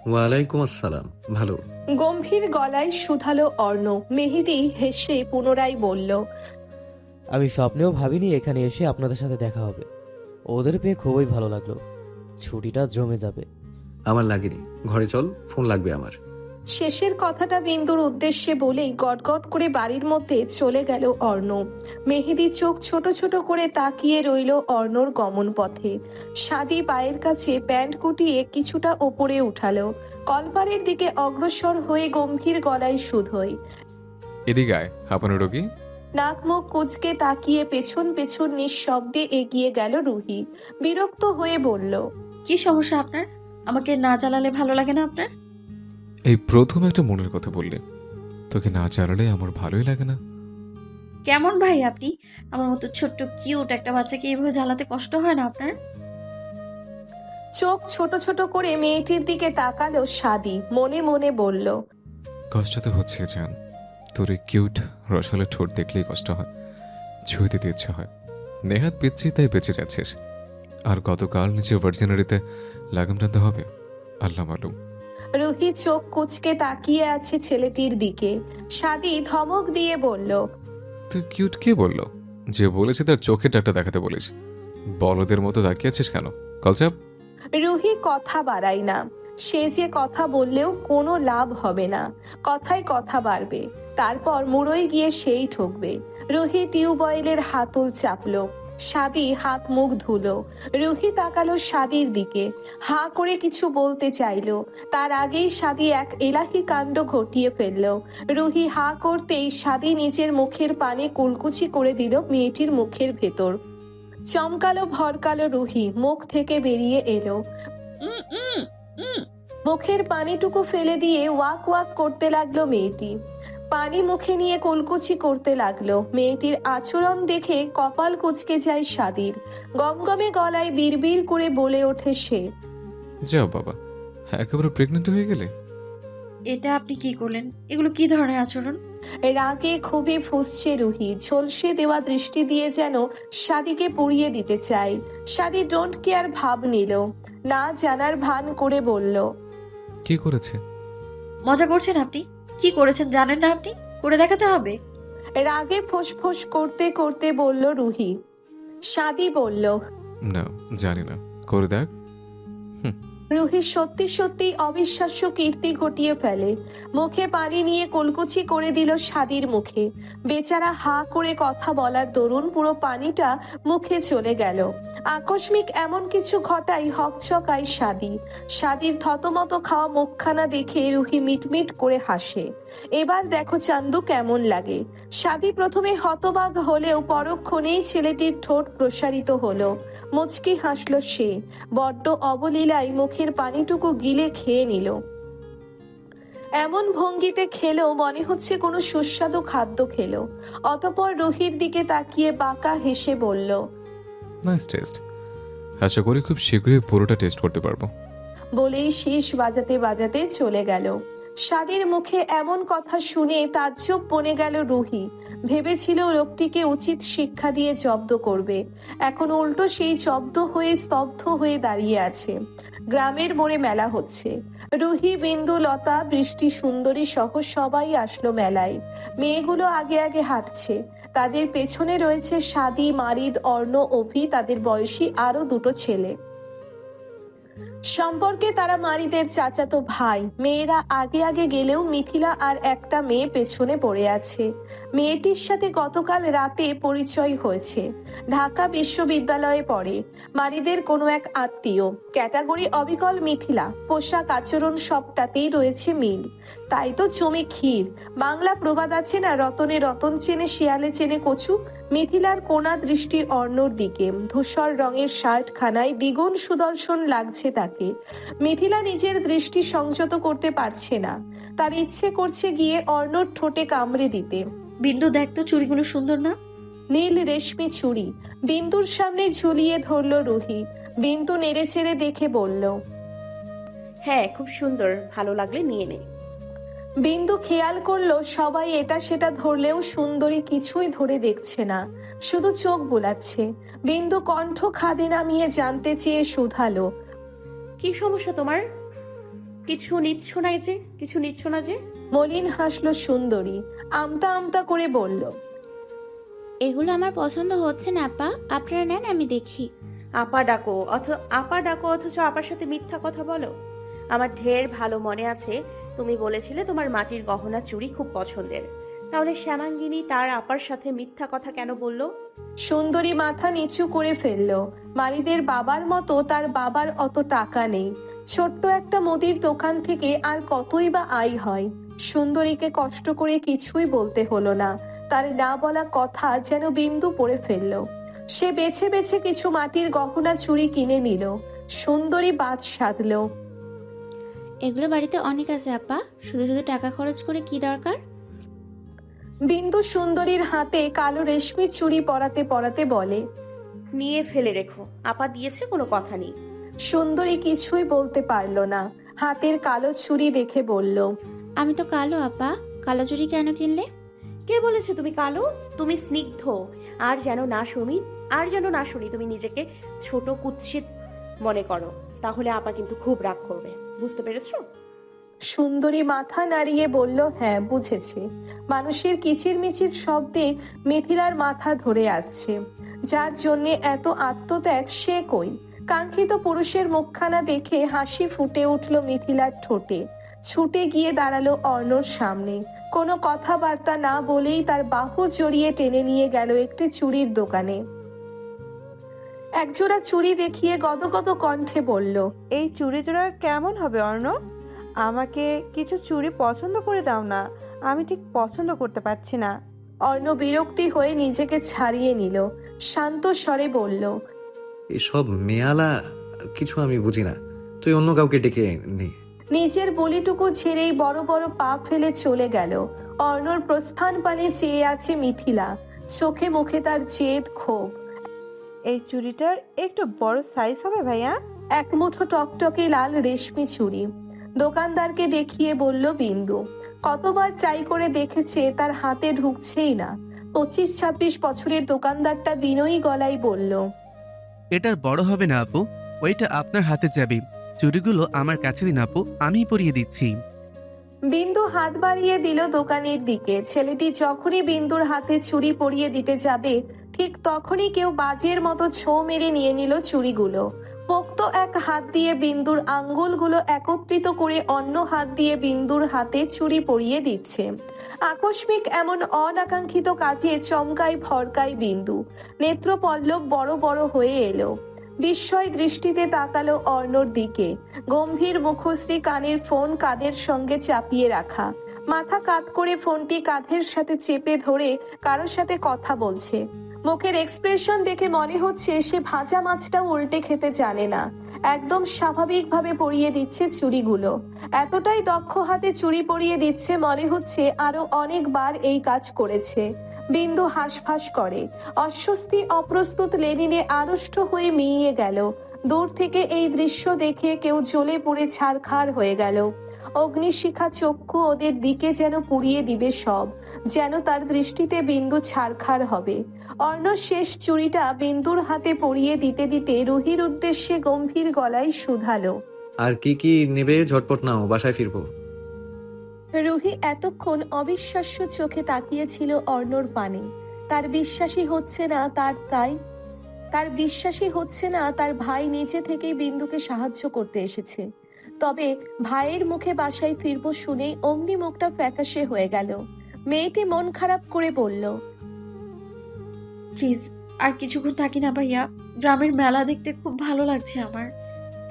ওয়ালাইকুম আসসালাম, ভালো। গম্ভীর গলায় শুধালো অর্ণ। মেহেদি হেসে পুনরায় বলল, আমি স্বপ্নেও ভাবিনি এখানে এসে আপনাদের সাথে দেখা হবে। ওদের পেয়ে খুবই ভালো লাগলো। ছুটিটা জমে যাবে। আমার লাগেনি, ঘরে চল, ফোন লাগবে আমার। শেষের কথাটা বিন্দুর উদ্দেশ্যে বলেই গটগট করে বাড়ির মধ্যে চলে গেল অর্ণ। মেহেদি চোখ ছোট ছোট করে তাকিয়ে রইল অর্ণর গমন পথে। সাদি পায়ের কাছে প্যান্ট গুটিয়ে কিছুটা ওপরে উঠালো। কলপারের দিকে অগ্রসর হয়ে গম্ভীর গলায় শুধোয়, এদিকে আয়, হাঁপানো রোগী। নাক মুখ কুচকে তাকিয়ে পেছন পেছন নিঃশব্দে এগিয়ে গেল রুহি। বিরক্ত হয়ে বলল, কি সমস্যা আপনার? আমাকে না চালালে ভালো লাগে না আপনার? এই প্রথম একটা মনের কথা বললে। তোকে না চালালে আমার ভালোই লাগে না। কেমন ভাই আপনি? আমার মতো ছোট্ট কিউট একটা বাচ্চাকে এইভাবে জ্বালাতে কষ্ট হয় না আপনার? চোখ ছোট ছোট করে মেয়েটির দিকে তাকালো সাদি, মনে মনে বলল, কষ্ট তো হচ্ছে জান, তোর এই কিউট রসালো ঠোঁট দেখলেই কষ্ট হয়, ছুঁয়ে দিতে ইচ্ছে হয়। নেহাত পিচ্ছি তাই বেঁচে যাচ্ছিস, আর গতকাল নিজের ভার্জিনারিতে লাগাম টানতে হবে, আল্লাহ মালুম। রুহি চোখ কুচকে তাকিয়ে আছে ছেলেটির দিকে। সাদি ধমক দিয়ে বলল, তুই কিউট কে বললো? যে বলেছে তার চোখে ডাক্তার দেখাতে বলিস। বলদের মতো তাকিয়ে আছিস কেন? কলচাপ। রুহি কথা বাড়ায় না। সে যে কথা বললেও কোনো লাভ হবে না, কথায় কথা বাড়বে, তারপর মুড়োয় গিয়ে সেই ঠকবে। রুহি টিউবওয়েলের হাতল চাপলো। সাদি হাত মুখ ধুলো। রুহি তাকালো সাদির দিকে, হাঁ করে কিছু বলতে চাইলো, তার আগেই সাদি এক এলাহি কাণ্ড ঘটিয়ে ফেললো। রুহি হাঁ করতেই সাদি নিজের মুখের পানে কুলকুচি করে দিল মেয়েটির মুখের ভেতর। চমকালো ভরকালো রুহি মুখ থেকে বেরিয়ে এলো। মুখের পানিটুকু ফেলে দিয়ে ওয়াক ওয়াক করতে লাগলো মেয়েটি। পানি মুখে নিয়ে কুলকুচি করতে লাগলো। মেয়েটির আচরণ দেখে কপাল কুঁচকে যায় সাদির। গমগমে গলায় বিড়বিড় করে বলে ওঠে সে, যাও বাবা, একেবারে প্রেগনেন্ট হয়ে গেলে। এটা আপনি কি করলেন? এগুলো কি ধরনের আচরণ? রাগে খুবই ফুঁসছে রুহি। ঝলসে দেওয়া দৃষ্টি দিয়ে যেন সাদিকে পুড়িয়ে দিতে চায়। সাদি ডোন্ট কেয়ার ভাব নিল, না জানার ভান করে বলল, কি করেছে? মজা করছেন আপনি? কি করেছেন জানেন না আপনি? করে দেখাতে হবে? রাগে ফোঁস করতে করতে বলল রুহি। সাদি বলল, না, জানি না, করে দেখ। রুহি সত্যি সত্যি অবিশ্বাস্য কীর্তি ঘটিয়ে ফেলে। মুখে পানি নিয়ে কুলকুচি করে দিল সাদির মুখে। বেচারা হা করে কথা বলার দরুন পুরো পানিটা মুখে চলে গেল। আকস্মিক এমন কিছু ঘটাই হকচকায় সাদি। সাদির থতমত খাওয়া মুখখানা দেখে রুহি মিটমিট করে হাসে। এবার দেখো চান্দু কেমন লাগে। সাদি প্রথমে হতবাক হলেও পরক্ষণেই ছেলেটির ঠোঁট প্রসারিত হলো। মুচকি হাসলো সে। বড্ড অবলীলায় মুখের পানিটুকু গিলে খেয়ে নিল। এমন ভঙ্গিতে খেলো মনে হচ্ছে কোনো সুস্বাদু খাদ্য খেলো। অতঃপর রুহির দিকে তাকিয়ে বাঁকা হেসে বলল, নাইস টেস্ট। আশা করি খুব শীঘ্রই পুরোটা টেস্ট করতে পারবো। বলেই শীষ বাজাতে বাজাতে চলে গেল। সাদির মুখে এমন কথা শুনে তাজ্জব বনে গেল রুহি। ভেবেছিল লোকটিকে উচিত শিক্ষা দিয়ে জব্দ করবে, এখন উল্টো সেই জব্দ হয়ে স্তব্ধ হয়ে দাঁড়িয়ে আছে। গ্রামের মোড়ে মেলা হচ্ছে। রুহি, বিন্দু, লতা, বৃষ্টি, সুন্দরী সহ সবাই আসলো মেলায়। মেয়েগুলো আগে আগে হাঁটছে। তাদের পেছনে রয়েছে সাদি, মারিদ, অর্ণ, অভি, তাদের বয়সী আরো দুটো ছেলে। সম্পর্কে তারা মারিদের চাচাতো ভাই। মেয়েরা আগে আগে গেলেও মিথিলা আর একটা মেয়ে পেছনে পড়ে আছে। মেয়েটির সাথে গতকাল রাতে পরিচয় হয়েছে। ঢাকা বিশ্ববিদ্যালয়ে পড়ে। মারিদের কোনো এক আত্মীয়। ক্যাটাগরি অবিকল মিথিলা। পোশাক আচরণ সবটাতেই রয়েছে মিল। তাই তো জমে ক্ষীর। বাংলা প্রবাদ আছে না, রতনে রতন চেনে শিয়ালে চেনে কচু। মিথিলার কোনা দৃষ্টি অর্ণর দিকে। ধূসর রঙের শার্ট খানায় দ্বিগুণ সুদর্শন লাগছে তাকে। মিথিলা নিজের দৃষ্টি সংযত করতে পারছে না। তার ইচ্ছে করছে গিয়ে অর্ণর ঠোঁটে কামড়ে দিতে। বিন্দু, দেখ তো চুড়িগুলো সুন্দর না? নীল রেশমি চুড়ি বিন্দুর সামনে ঝুলিয়ে ধরলো রুহি। বিন্দু নেড়ে চেড়ে দেখে বলল, হ্যাঁ খুব সুন্দর, ভালো লাগলে নিয়ে নে। বিন্দু খেয়াল করলো সবাই এটা সেটা ধরলেও সুন্দরী কিছুই ধরে দেখছে না, শুধু চোখ বোলাচ্ছে। বিন্দু কণ্ঠ খাদে নামিয়ে জানতে চেয়ে শুধালো, কি সমস্যা তোমার? কিছু নিচ্ছ না যে? মলিন হাসলো সুন্দরী। আমতা আমতা করে বলল, এগুলো আমার পছন্দ হচ্ছে না আপা, আপনারা নেন, আমি দেখি। আপা ডাকো অথচ আপার সাথে মিথ্যা কথা বলো। আমার ঢের ভালো মনে আছে তুমি বলেছিলে তোমার মাটির গহনা চুড়ি খুব পছন্দের। তাহলে শ্যামাঙ্গিনী তার আপার সাথে মিথ্যা কথা কেন বললো? সুন্দরী মাথা নিচু করে ফেললো। মারিদের বাবার মতো তার বাবার অত টাকা নেই। ছোট্ট একটা মুদির দোকান থেকে আর কতই বা আয় হয়। সুন্দরীকে কষ্ট করে কিছুই বলতে হলো না। তার না বলা কথা যেন বিন্দু পড়ে ফেললো। সে বেছে বেছে কিছু মাটির গহনা চুড়ি কিনে নিল। সুন্দরী বাদ সাধলো, এগুলো বাড়িতে অনেক আছে আপা, শুধু শুধু টাকা খরচ করে কি দরকার? বিন্দু সুন্দরীর হাতে কালো রেশমি চুড়ি পরাতে পরাতে বলে। নিয়ে ফেলে রেখো, আপা দিয়েছে, কোনো কথা নেই। সুন্দরী কিছুই বলতে পারল না, হাতের কালো ছুরি দেখে বলল। আমি তো কালো আপা, কালো চুড়ি কেন কিনলে? কে বলেছে তুমি কালো? তুমি স্নিগ্ধ। আর যেন না শুনি, আর যেন না শুনি তুমি নিজেকে ছোট কুৎসিত মনে করো, তাহলে আপা কিন্তু খুব রাগ করবে, বুঝতে পেরেছো? সুন্দরী মাথা নাড়িয়ে বলল, হ্যাঁ বুঝেছি। মানুষের কিচিরমিচির শব্দে মিথিলার মাথা ধরে আসছে। যার জন্যে এত আত্মত্যাগ সে কই? কাঙ্ক্ষিত পুরুষের মুখখানা দেখে হাসি ফুটে উঠল মিথিলার ঠোঁটে। ছুটে গিয়ে দাঁড়ালো অর্ণর সামনে। কোনো কথাবার্তা না বলেই তার বাহু জড়িয়ে টেনে নিয়ে গেল একটি চুড়ির দোকানে। একজোড়া চুড়ি দেখিয়ে গদগদ কণ্ঠে বলল, এই চুড়ি জোড়া কেমন হবে অর্ণ? আমাকে কিছু চুড়ি পছন্দ করে দাও না, আমি ঠিক পছন্দ করতে পারছি না। অর্ণ বিরক্তি হয়ে নিজেকে ছাড়িয়ে নিল, শান্ত স্বরে বলল, এসব মেয়ালা কিছু আমি বুঝি না, তুই অন্য কাউকে ডেকে নে। নিজের বলিটুকু ছেড়েই বড় বড় পা ফেলে চলে গেল। অর্ণর প্রস্থান পানে চেয়ে আছে মিথিলা, চোখে মুখে তার জেদ ক্ষোভ। এই চুড়িটার একটু বড় সাইজ হবে ভাইয়া? এক মুঠো টকটকে লাল রেশমি চুড়ি দোকানদারকে দেখিয়ে বলল বিন্দু। কতবার ট্রাই করে দেখেছে, তার হাতে ঢুকছেই না। 25-26 বছরের দোকানদারটা বিনয়ী গলায় বলল, এটার বড় হবে না আপু, ওইটা আপনার হাতে যাবে। চুড়িগুলো আমার কাছে দিন আপু, আমি পরিয়ে দিচ্ছি। বিন্দু হাত বাড়িয়ে দিল দোকানের দিকে। ছেলেটি যখনই বিন্দুর হাতে চুড়ি পরিয়ে দিতে যাবে, ঠিক তখনই কেউ বাজের মতো ছোঁ মেরে নিয়ে নিল চুড়িগুলো। পোক্ত এক হাত দিয়ে বিন্দুর আঙ্গুলগুলো একত্রিত করে অন্য হাত দিয়ে বিন্দুর হাতে চুড়ি পরিয়ে দিচ্ছে। আকস্মিক এমন অনাকাঙ্ক্ষিত কাজে চমকায় ভরকায় বিন্দু। নেত্রপল্লব বড় বড় হয়ে এলো। বিস্ময় দৃষ্টিতে তাকালো অর্ণর দিকে। গম্ভীর মুখশ্রী, কানের ফোন কাঁধের সঙ্গে চাপিয়ে রাখা, মাথা কাত করে ফোনটি কাঁধের সাথে চেপে ধরে কারোর সাথে কথা বলছে। মুখের এক্সপ্রেশন দেখে মনে হচ্ছে সে ভাজা মাছটাও উল্টে খেতে জানে না। একদম স্বাভাবিকভাবে পরিয়ে দিচ্ছে চুড়িগুলো। এতটাই দক্ষ হাতে চুড়ি পরিয়ে দিচ্ছে, মনে হচ্ছে আরো অনেকবার এই কাজ করেছে। বিন্দু হাঁসফাঁস করে। অস্বস্তি অপ্রস্তুত লেনিনে আড়ষ্ট হয়ে মিইয়ে গেল। দূর থেকে এই দৃশ্য দেখে কেউ জ্বলে পুড়ে ছারখার হয়ে গেল। অগ্নিশিখা চক্ষু ওদের দিকে যেন পুড়িয়ে দিবে সব, যেন তার দৃষ্টিতে বিন্দু ছারখার হবে। অর্ণ শেষ চুড়িটা বিন্দুর হাতে পরিয়ে দিতে দিতে রুহির উদ্দেশ্যে গম্ভীর গলায় শুধালো, আর কি কি নেবে ঝটপট নাও, বাসায় ফিরবো। রুহি এতক্ষণ অবিশ্বাস্য চোখে তাকিয়েছিল অর্ণর পানে। তার বিশ্বাসই হচ্ছে না তার ভাই নিজে থেকেই বিন্দুকে সাহায্য করতে এসেছে। তবে ভাইয়ের মুখে বাসায় ফিরবো শুনেই অমনি মুখটা ফ্যাকাশে হয়ে গেল। মেয়েটি মন খারাপ করে বলল, প্লিজ আর কিছুক্ষণ থাকি না ভাইয়া, গ্রামের মেলা দেখতে খুব ভালো লাগছে আমার।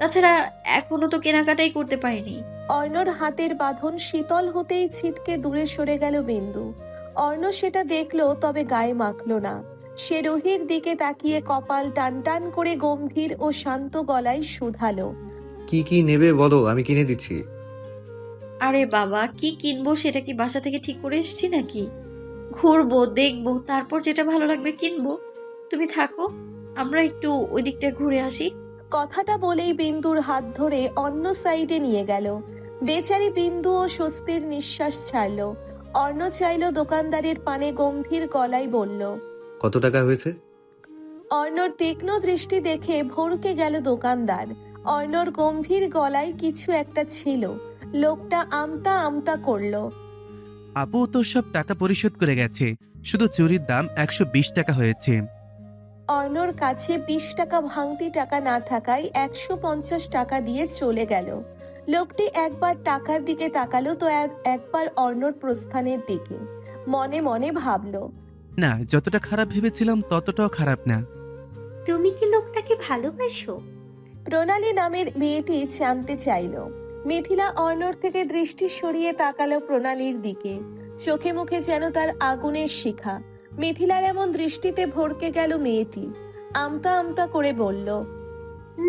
তাছাড়া এখনো তো কেনাকাটাই করতে পারিনি। অর্ণর হাতের বাঁধন শীতল হতেই ছিটকে দূরে সরে গেল বিন্দু। অর্ণ সেটা দেখলো, তবে গায়ে মাখলো না। সে রুহির দিকে তাকিয়ে কপাল টান টান করে গম্ভীর ও শান্ত গলায় শুধালো, কি কি নেবে বলো, আমি কিনে দিচ্ছি। আরে বাবা, কি কিনবো সেটা কি বাসা থেকে ঠিক করে এসেছি নাকি? ঘুরবো, দেখবো, তারপর যেটা ভালো লাগবে কিনবো। তুমি থাকো, আমরা একটু ওই দিকটায় ঘুরে আসি। কথাটা বলেই বিন্দুর হাত ধরে অন্য সাইডে নিয়ে গেল। বেচারি বিন্দুও স্বস্তির নিঃশ্বাস ছাড়ল। অর্ণ চাইল দোকানদারের পানে, গম্ভীর গলায় বলল, কত টাকা হয়েছে? অর্ণর তীক্ষ্ণ দৃষ্টি দেখে ভড়কে গেল দোকানদার। অর্ণর গম্ভীর গলায় কিছু একটা ছিল। লোকটা আমতা আমতা করলো, আপু তোর সব টাকা পরিশোধ করে গেছে, শুধু চুরির দাম 120 টাকা হয়েছে। অর্ণর কাছে 20 টাকা ভাঙতি টাকা না থাকায় 150 টাকা দিয়ে চলে গেল। লোকটি একবার টাকার দিকে তাকালো, তো একবার অর্ণর প্রস্থানের দিকে। মনে মনে ভাবলো, না, যতটা খারাপ ভেবেছিলাম ততটাও খারাপ না। তুমি কি লোকটাকে ভালোবাসো? প্রণালী নামের মেয়েটি জানতে চাইল। মিথিলা অর্ণর থেকে দৃষ্টি সরিয়ে তাকালো প্রণালীর দিকে। চোখে মুখে যেন তার আগুনের শিখা। মিথিলার এমন দৃষ্টিতে ভড়কে গেল মেয়েটি। আমতা আমতা করে বলল,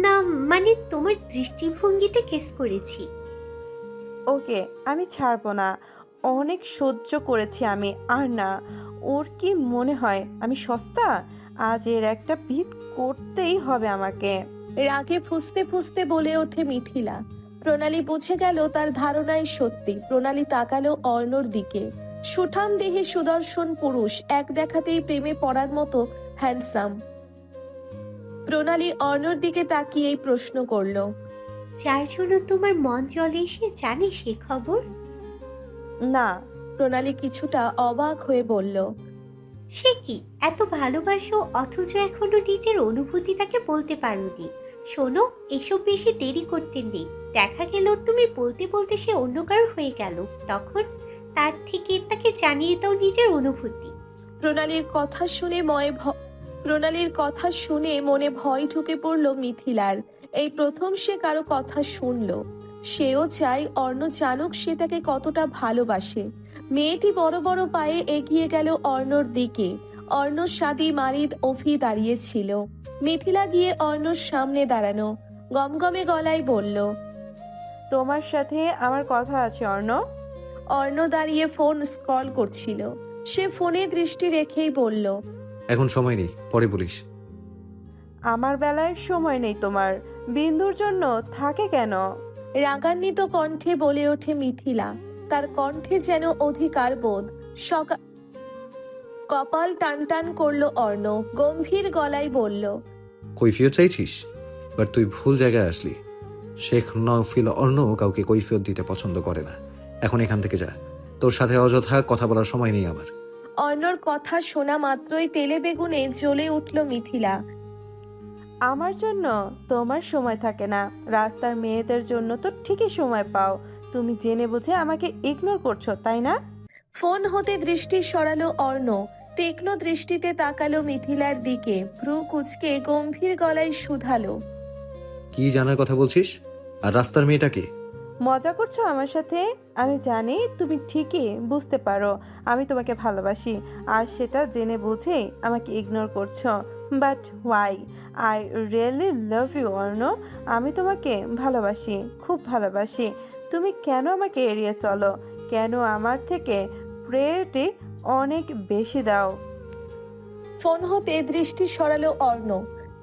না মানে তোমার দৃষ্টিভঙ্গিতে কেস করেছি। ওকে আমি ছাড়বো না, অনেক সহ্য করেছি আমি, আর না। ওর কি মনে হয় আমি সস্তা? আজ এর একটা ভিত করতেই হবে আমাকে। রাগে ফুঁসতে ফুঁসতে বলে ওঠে মিথিলা। প্রণালী বুঝে গেল তার ধারণাই সত্যি। প্রণালী তাকালো অর্ণর দিকে। সুঠাম দেহে সুদর্শন পুরুষ, এক দেখাতেই প্রেমে পড়ার মতো হ্যান্ডসাম। প্রণালী অর্ণর দিকে তাকিয়েই প্রশ্ন করলো, যার জন্য তোমার মন চলে এসে জানে সে খবর? না। প্রণালী কিছুটা অবাক হয়ে বলল, সে কি, এত ভালোবাসো অথচ এখনো নিজের অনুভূতি তাকে বলতে পারোনি? শোনো, এসব বেশি দেরি করতে নেই। দেখা গেল তুমি বলতে বলতে সে অন্য কারো হয়ে গেল, তখন তার থেকে তাকে জানিয়ে দাও নিজের অনুভূতি। প্রণালীর কথা শুনে মনে ভয় ঢুকে পড়ল মিথিলার। এই প্রথম সে কারো কথা শুনলো। সেও চাই অর্ণ জানুক সে তাকে কতটা ভালোবাসে। মেয়েটি বড় বড় পায়ে এগিয়ে গেল অর্ণর দিকে। অর্ণ, সাদি, মারিদ, অভি দাঁড়িয়েছিল। মিথিলা গিয়ে অর্ণর সামনে দাঁড়ানো, গমগমে গলায় বলল, তোমার সাথে আমার কথা আছে অর্ণ। অর্ণ দাঁড়িয়ে ফোন স্ক্রল করছিল। সে ফোনে দৃষ্টি রেখেই বলল, এখন সময় নেই, পরে বলিস। আমার বেলায় সময় নেই তোমার। বিন্দুর জন্য থাকে কেন? রাগান্বিত কণ্ঠে বলে ওঠে মিথিলা। তার কণ্ঠে যেন অধিকার বোধ। কপাল টান টান করলো অর্ণ, গম্ভীর গলায় বলল, কৈফিয়ত চাইছিস? বাট তুই ভুল জায়গায় আসলি। শেখ নওফিল অর্ণ কাউকে কৈফিয়ত দিতে পছন্দ করে না। এখন এখান থেকে যা, তোর সাথে অযথা কথা বলার সময় নেই আমার। অর্ণর কথা শোনা মাত্রই তেলে বেগুনে জ্বলে উঠল মিথিলা। আমার জন্য তোমার সময় থাকে না, রাস্তার মেয়েদের জন্য তো ঠিকই সময় পাও। তুমি জেনে বুঝে আমাকে ইগনোর করছো, তাই না? ফোন হতে দৃষ্টি সরালো অর্ণ। তীক্ষ্ণ দৃষ্টিতে তাকালো মিথিলার দিকে। ভ্রু কুচকে গম্ভীর গলায় শুধালো, কি জানার কথা বলছিস? আর রাস্তার মেয়েটাকে? মজা করছো আমার সাথে? আমি জানি তুমি ঠিকই বুঝতে পারো আমি তোমাকে ভালোবাসি, আর সেটা জেনে বুঝে আমাকে ইগনোর করছো। But why? I really love you Arno. আমি তোমাকে ভালোবাসি, খুব ভালোবাসি। তুমি কেন আমাকে এড়িয়ে চলো? কেন আমার থেকে প্রায়োরিটি অনেক বেশি দাও? ফোন হতে দৃষ্টি সরালো অর্ণ।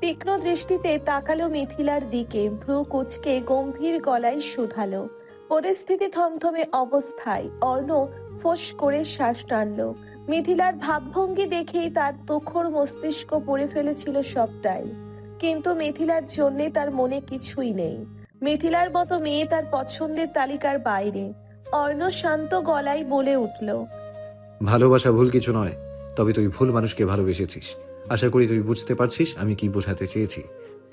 তীক্ষ্ণ দৃষ্টিতে তাকালো মিথিলার দিকে। ভ্রু কুচকে গম্ভীর গলায় শুধালো। পরিস্থিতি থমথমে অবস্থায়। অর্ণ ফোঁস করে শ্বাস টানল। মিথিলার ভাবভঙ্গি দেখেই তার তুখর মস্তিষ্ক পড়ে ফেলেছিল সবটাই। কিন্তু মিথিলার জন্যে তার মনে কিছুই নেই। মিথিলার মতো মেয়ে তার পছন্দের তালিকার বাইরে। অর্ণ শান্ত গলায় বলে উঠল, ভালোবাসা ভুল কিছু নয়, তবে তুই ভুল মানুষকে ভালোবেসেছিস। আশা করি তুই বুঝতে পারছিস আমি কি বোঝাতে চেয়েছি।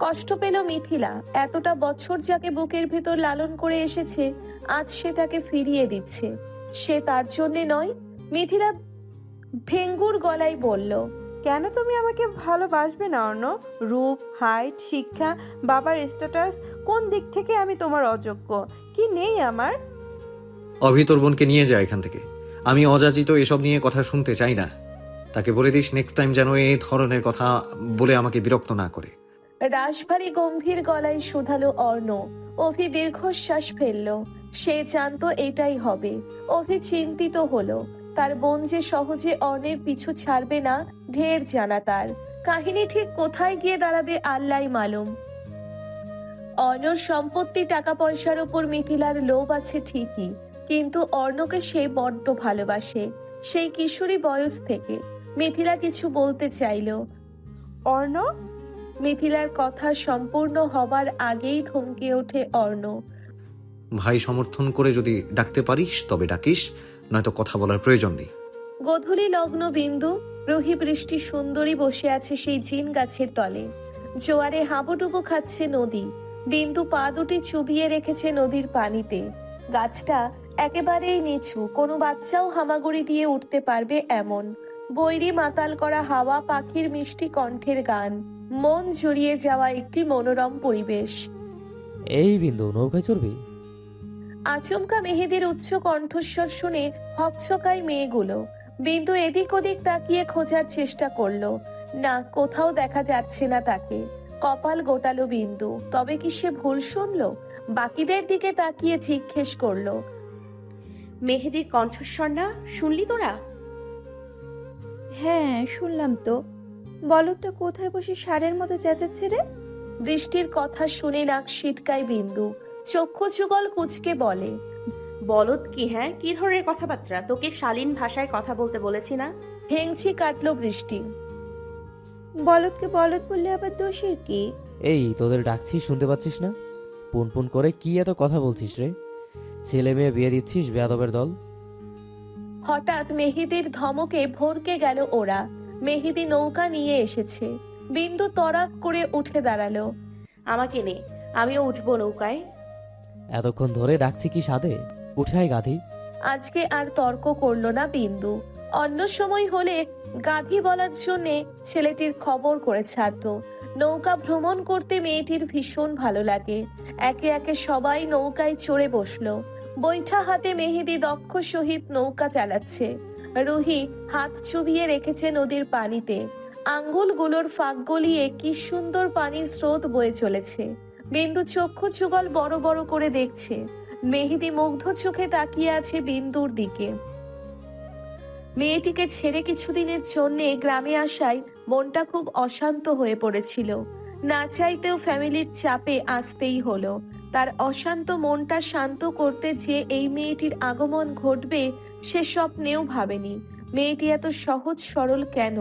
কষ্ট পেল মিথিলা। এতটা বছর যাকে বুকের ভেতর লালন করে এসেছে, আজ সে তাকে ফিরিয়ে দিচ্ছে। সে তার জন্যে নয়। মিথিলা ভেঙ্গুর গলায় বলল, কেন তুমি আমাকে ভালোবাসবে না অর্ণ? রূপ, হাইট, শিক্ষা, বাবার স্ট্যাটাস, কোন দিক থেকে আমি তোমার অযোগ্য? কি নেই আমার? অভি তোর বোনকে নিয়ে যায় এখান থেকে। আমি অযাচিত এসব নিয়ে কথা শুনতে চাই না। তাকে বলে দিস নেক্সট টাইম যেন এই ধরনের কথা বলে আমাকে বিরক্ত না করে। রাশভারী গম্ভীর গলায় শুধালো অর্ণ। অভি দীর্ঘশ্বাস ফেলল। সে জানতো এটাই হবে। অভি চিন্তিত হলো। তার বোন যে সহজে অর্ণের পিছু ছাড়বে না, ঢের জানা তার। কাহিনী ঠিক কোথায় গিয়ে দাঁড়াবে আল্লাহই মালুম। অর্ণর সম্পত্তি, টাকা পয়সার উপর মিথিলার লোভ আছে ঠিকই, কিন্তু অর্ণকে সে বড্ড ভালোবাসে, সেই কিশোরী বয়স থেকে। মিথিলা কিছু বলতে চাইল। অর্ণ? মিথিলার কথা সম্পূর্ণ হবার আগেই থমকে ওঠে অর্ণ। ভাই সমর্থন করে যদি ডাকতে পারিস তবে ডাকিস, নয়তো কথা বলার প্রয়োজন নেই। গোধূলি লগ্ন বিন্দু। রুহি বৃষ্টি সুন্দরী বসে আছে সেই জিন গাছের তলে। জোয়ারে হাবুডুবু খাচ্ছে নদী। বিন্দু পা দুটি চুবিয়ে রেখেছে নদীর পানিতে। গাছটা একেবারেই নিচু, কোনো বাচ্চাও হামাগুড়ি দিয়ে উঠতে পারবে এমন। বৈরী মাতাল করা হাওয়া, পাখির মিষ্টি কণ্ঠের গান, মন জুড়িয়ে যাওয়া একটি মনোরম পরিবেশ। এই বিন্দু, নৌকায় চড়বি? আচমকা মেহেদির উচ্চ কণ্ঠস্বর শুনে হকচকায় মেয়েগুলো। বিন্দু এদিক ওদিক তাকিয়ে খোঁজার চেষ্টা করলো। না, কোথাও দেখা যাচ্ছে না তাকে। কপাল গোটালো বিন্দু। তবে কি সে ভুল শুনলো? বাকিদের দিকে তাকিয়ে জিজ্ঞেস করলো, মেহেদির কণ্ঠস্বর না শুনলি তোরা? হ্যাঁ শুনলাম তো। বলদটা কোথায় বসে ষাঁড়ের মতো চেঁচাচ্ছে রে? বৃষ্টির কথা শুনে নাক সিটকায় বিন্দু, চক্ষু যুগল কুচকে বলে, বলদ কি? হ্যাঁ, কি ধরনের কথাবার্তা? তোকে শালীন ভাষায় কথা বলতে বলেছি না? ভেংচি কাটলো বৃষ্টি। বলদকে বলদ বললে আবার দোষের কি? এই তোদের ডাকছি, শুনতে পাচ্ছিস না? পুন করে কি এত কথা বলছিস রে? ছেলে মেয়ে বিয়ে দিচ্ছিস বেয়াদবের দল। হঠাৎ মেহেদির ধমকে ভরকে গেল ওরা। মেহেদি নৌকা নিয়ে এসেছে। বিন্দু তরাক করে উঠে দাঁড়ালো। আমাকে নে, আমিও উঠবো নৌকায়। এতক্ষণ ধরে ডাকছি কি সাধে? উঠাই গাধি। আজকে আর তর্ক করলো না বিন্দু। অন্য সময় হলে গাধি বলার জন্যে ছেলেটির খবর করে ছাড়তো। নৌকা ভ্রমণ করতে মেয়েটির ভীষণ ভালো লাগে। একে একে সবাই নৌকায় চড়ে বসলো। বৈঠা হাতে মেহেদি দক্ষ সহিত নৌকা চালাচ্ছে। রুহি হাত চুবিয়ে রেখেছে নদীর পানিতে। আঙ্গুলগুলোর ফাঁক গলিয়ে কি সুন্দর পানির স্রোত বয়ে চলেছে। বিন্দু চক্ষু যুগল বড় বড় করে দেখছে। মেহেদি মুগ্ধ চোখে তাকিয়ে আছে বিন্দুর দিকে। মেয়েটিকে ছেড়ে কিছুদিনের জন্যে গ্রামে আসায় মনটা খুব অশান্ত হয়ে পড়েছিল। না চাইতেও ফ্যামিলির চাপে আসতেই হলো। তার অশান্ত মনটা শান্ত করতে যে এই মেয়েটির আগমন ঘটবে সে স্বপ্নেও ভাবেনি। মেয়েটি এত সহজ সরল কেন?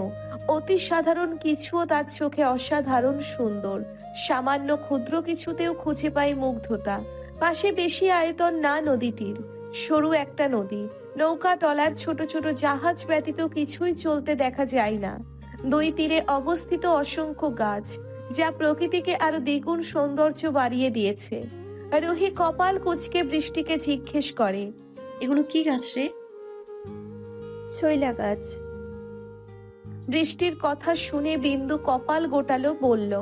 অতি সাধারণ কিছুও তার চোখে অসাধারণ সুন্দর। সামান্য ক্ষুদ্র কিছুতেও খুঁজে পায় মুগ্ধতা। পাশে বেশি আয়তন না নদীটির, সরু একটা নদী। নৌকা টলার ছোট ছোট জাহাজ ব্যতীত কিছুই চলতে দেখা যায় না। দুই তীরে অবস্থিত অসংখ্য গাছ, যা প্রকৃতিকে আরো দ্বিগুণ সৌন্দর্য বাড়িয়ে দিয়েছে। রুহি কপাল কুঁচকে বৃষ্টিকে জিজ্ঞেস করে, এগুলো কি গাছ রে? ছইলা গাছ। বৃষ্টির কথা শুনে বিন্দু কপাল গোটালো, বলল,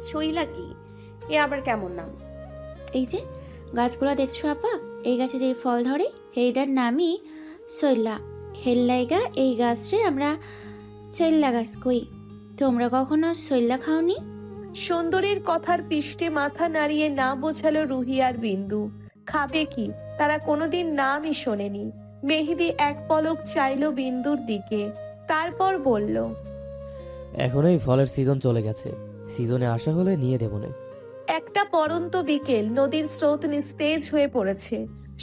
শৈলা কি? এ আবার কেমন নাম? এই যে গাছগুলো দেখছো আপা, এই গাছে যে ফল ধরে এইটার নামই সৈলা। হেল্লাইগা এই গাছরে আমরা চেল্লা গাছ কই। তোমরা কখনো সৈলা খাওনি? সুন্দরীর কথার পিষ্টে মাথা নাড়িয়ে না বোঝালো রুহি আর বিন্দু। খাবে কি? তারা কোনোদিন নামই শোনেনি। মেহেদি এক পলক চাইলো বিন্দুর দিকে, তারপর বলল, এখন এই ফলের সিজন চলে গেছে, সিজনে আসা হলে নিয়ে দেবো না। একটা পরন্ত বিকেল, নদীর স্রোত নিস্তেজ হয়ে পড়েছে।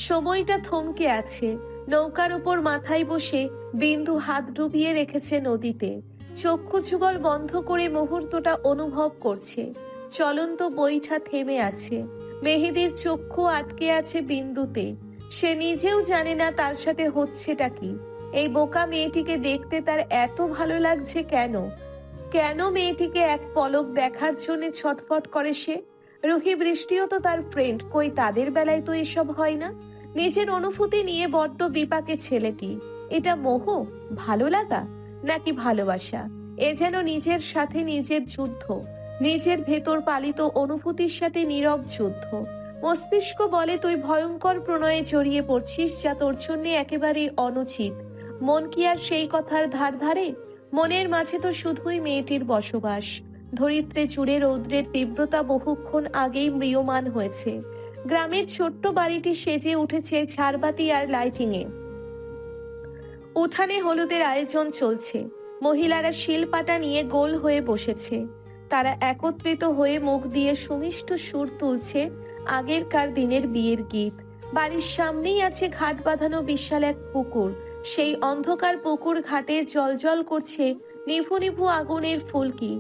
সময়টা থমকে আছে। নৌকার উপর মাথায় বসে বিন্দু হাত ডুবিয়ে রেখেছে নদীতে। চক্ষু যুগল বন্ধ করে মুহূর্তটা অনুভব করছে। চলন্ত বৈঠা থেমে আছে। মেহেদির চক্ষু আটকে আছে বিন্দুতে। সে নিজেও জানে না তার সাথে হচ্ছেটা কি। এই বোকা মেয়েটিকে দেখতে তার এত ভালো লাগছে কেন? কেন মেয়েটিকে এক পলক দেখার জন্য ছটফট করে সে? রুহি বৃষ্টিও তো তার ফ্রেন্ড, কই তাদের বেলায় তো এসব হয় না। নিজের অনুভূতি নিয়ে বড্ড বিপাকে ছেলেটি। এটা মোহ, ভালো লাগা, নাকি ভালোবাসা? এ যেন নিজের সাথে নিজের যুদ্ধ, নিজের ভেতর পালিত অনুভূতির সাথে নীরব যুদ্ধ। মস্তিষ্ক বলে তুই ভয়ঙ্কর প্রণয়ে জড়িয়ে পড়ছিস, যা তোর জন্য একেবারেই অনুচিত। মন কি আর সেই কথার ধার ধারে? মনের মাঝে তো শুধুই মেয়েটির বসবাস। ধরিত্রে জুড়ে রৌদ্রের তীব্রতা বহুক্ষণ আগেই ম্রিয়মান হয়েছে। গ্রামের ছোট্ট বাড়িটি সেজে উঠেছে ঝাড়বাতি আর লাইটিংয়ে। উঠানে হলুদের আয়োজন চলছে। মহিলারা শিলপাটা নিয়ে গোল হয়ে বসেছে। তারা একত্রিত হয়ে মুখ দিয়ে সুমিষ্ট সুর তুলছে আগেরকার দিনের বিয়ের গীত। বাড়ির সামনেই আছে ঘাট বাঁধানো বিশাল এক পুকুর। সেই অন্ধকার পুকুর ঘাটে জলজল করছে নিভু নিভু আগুনের ফুলকি।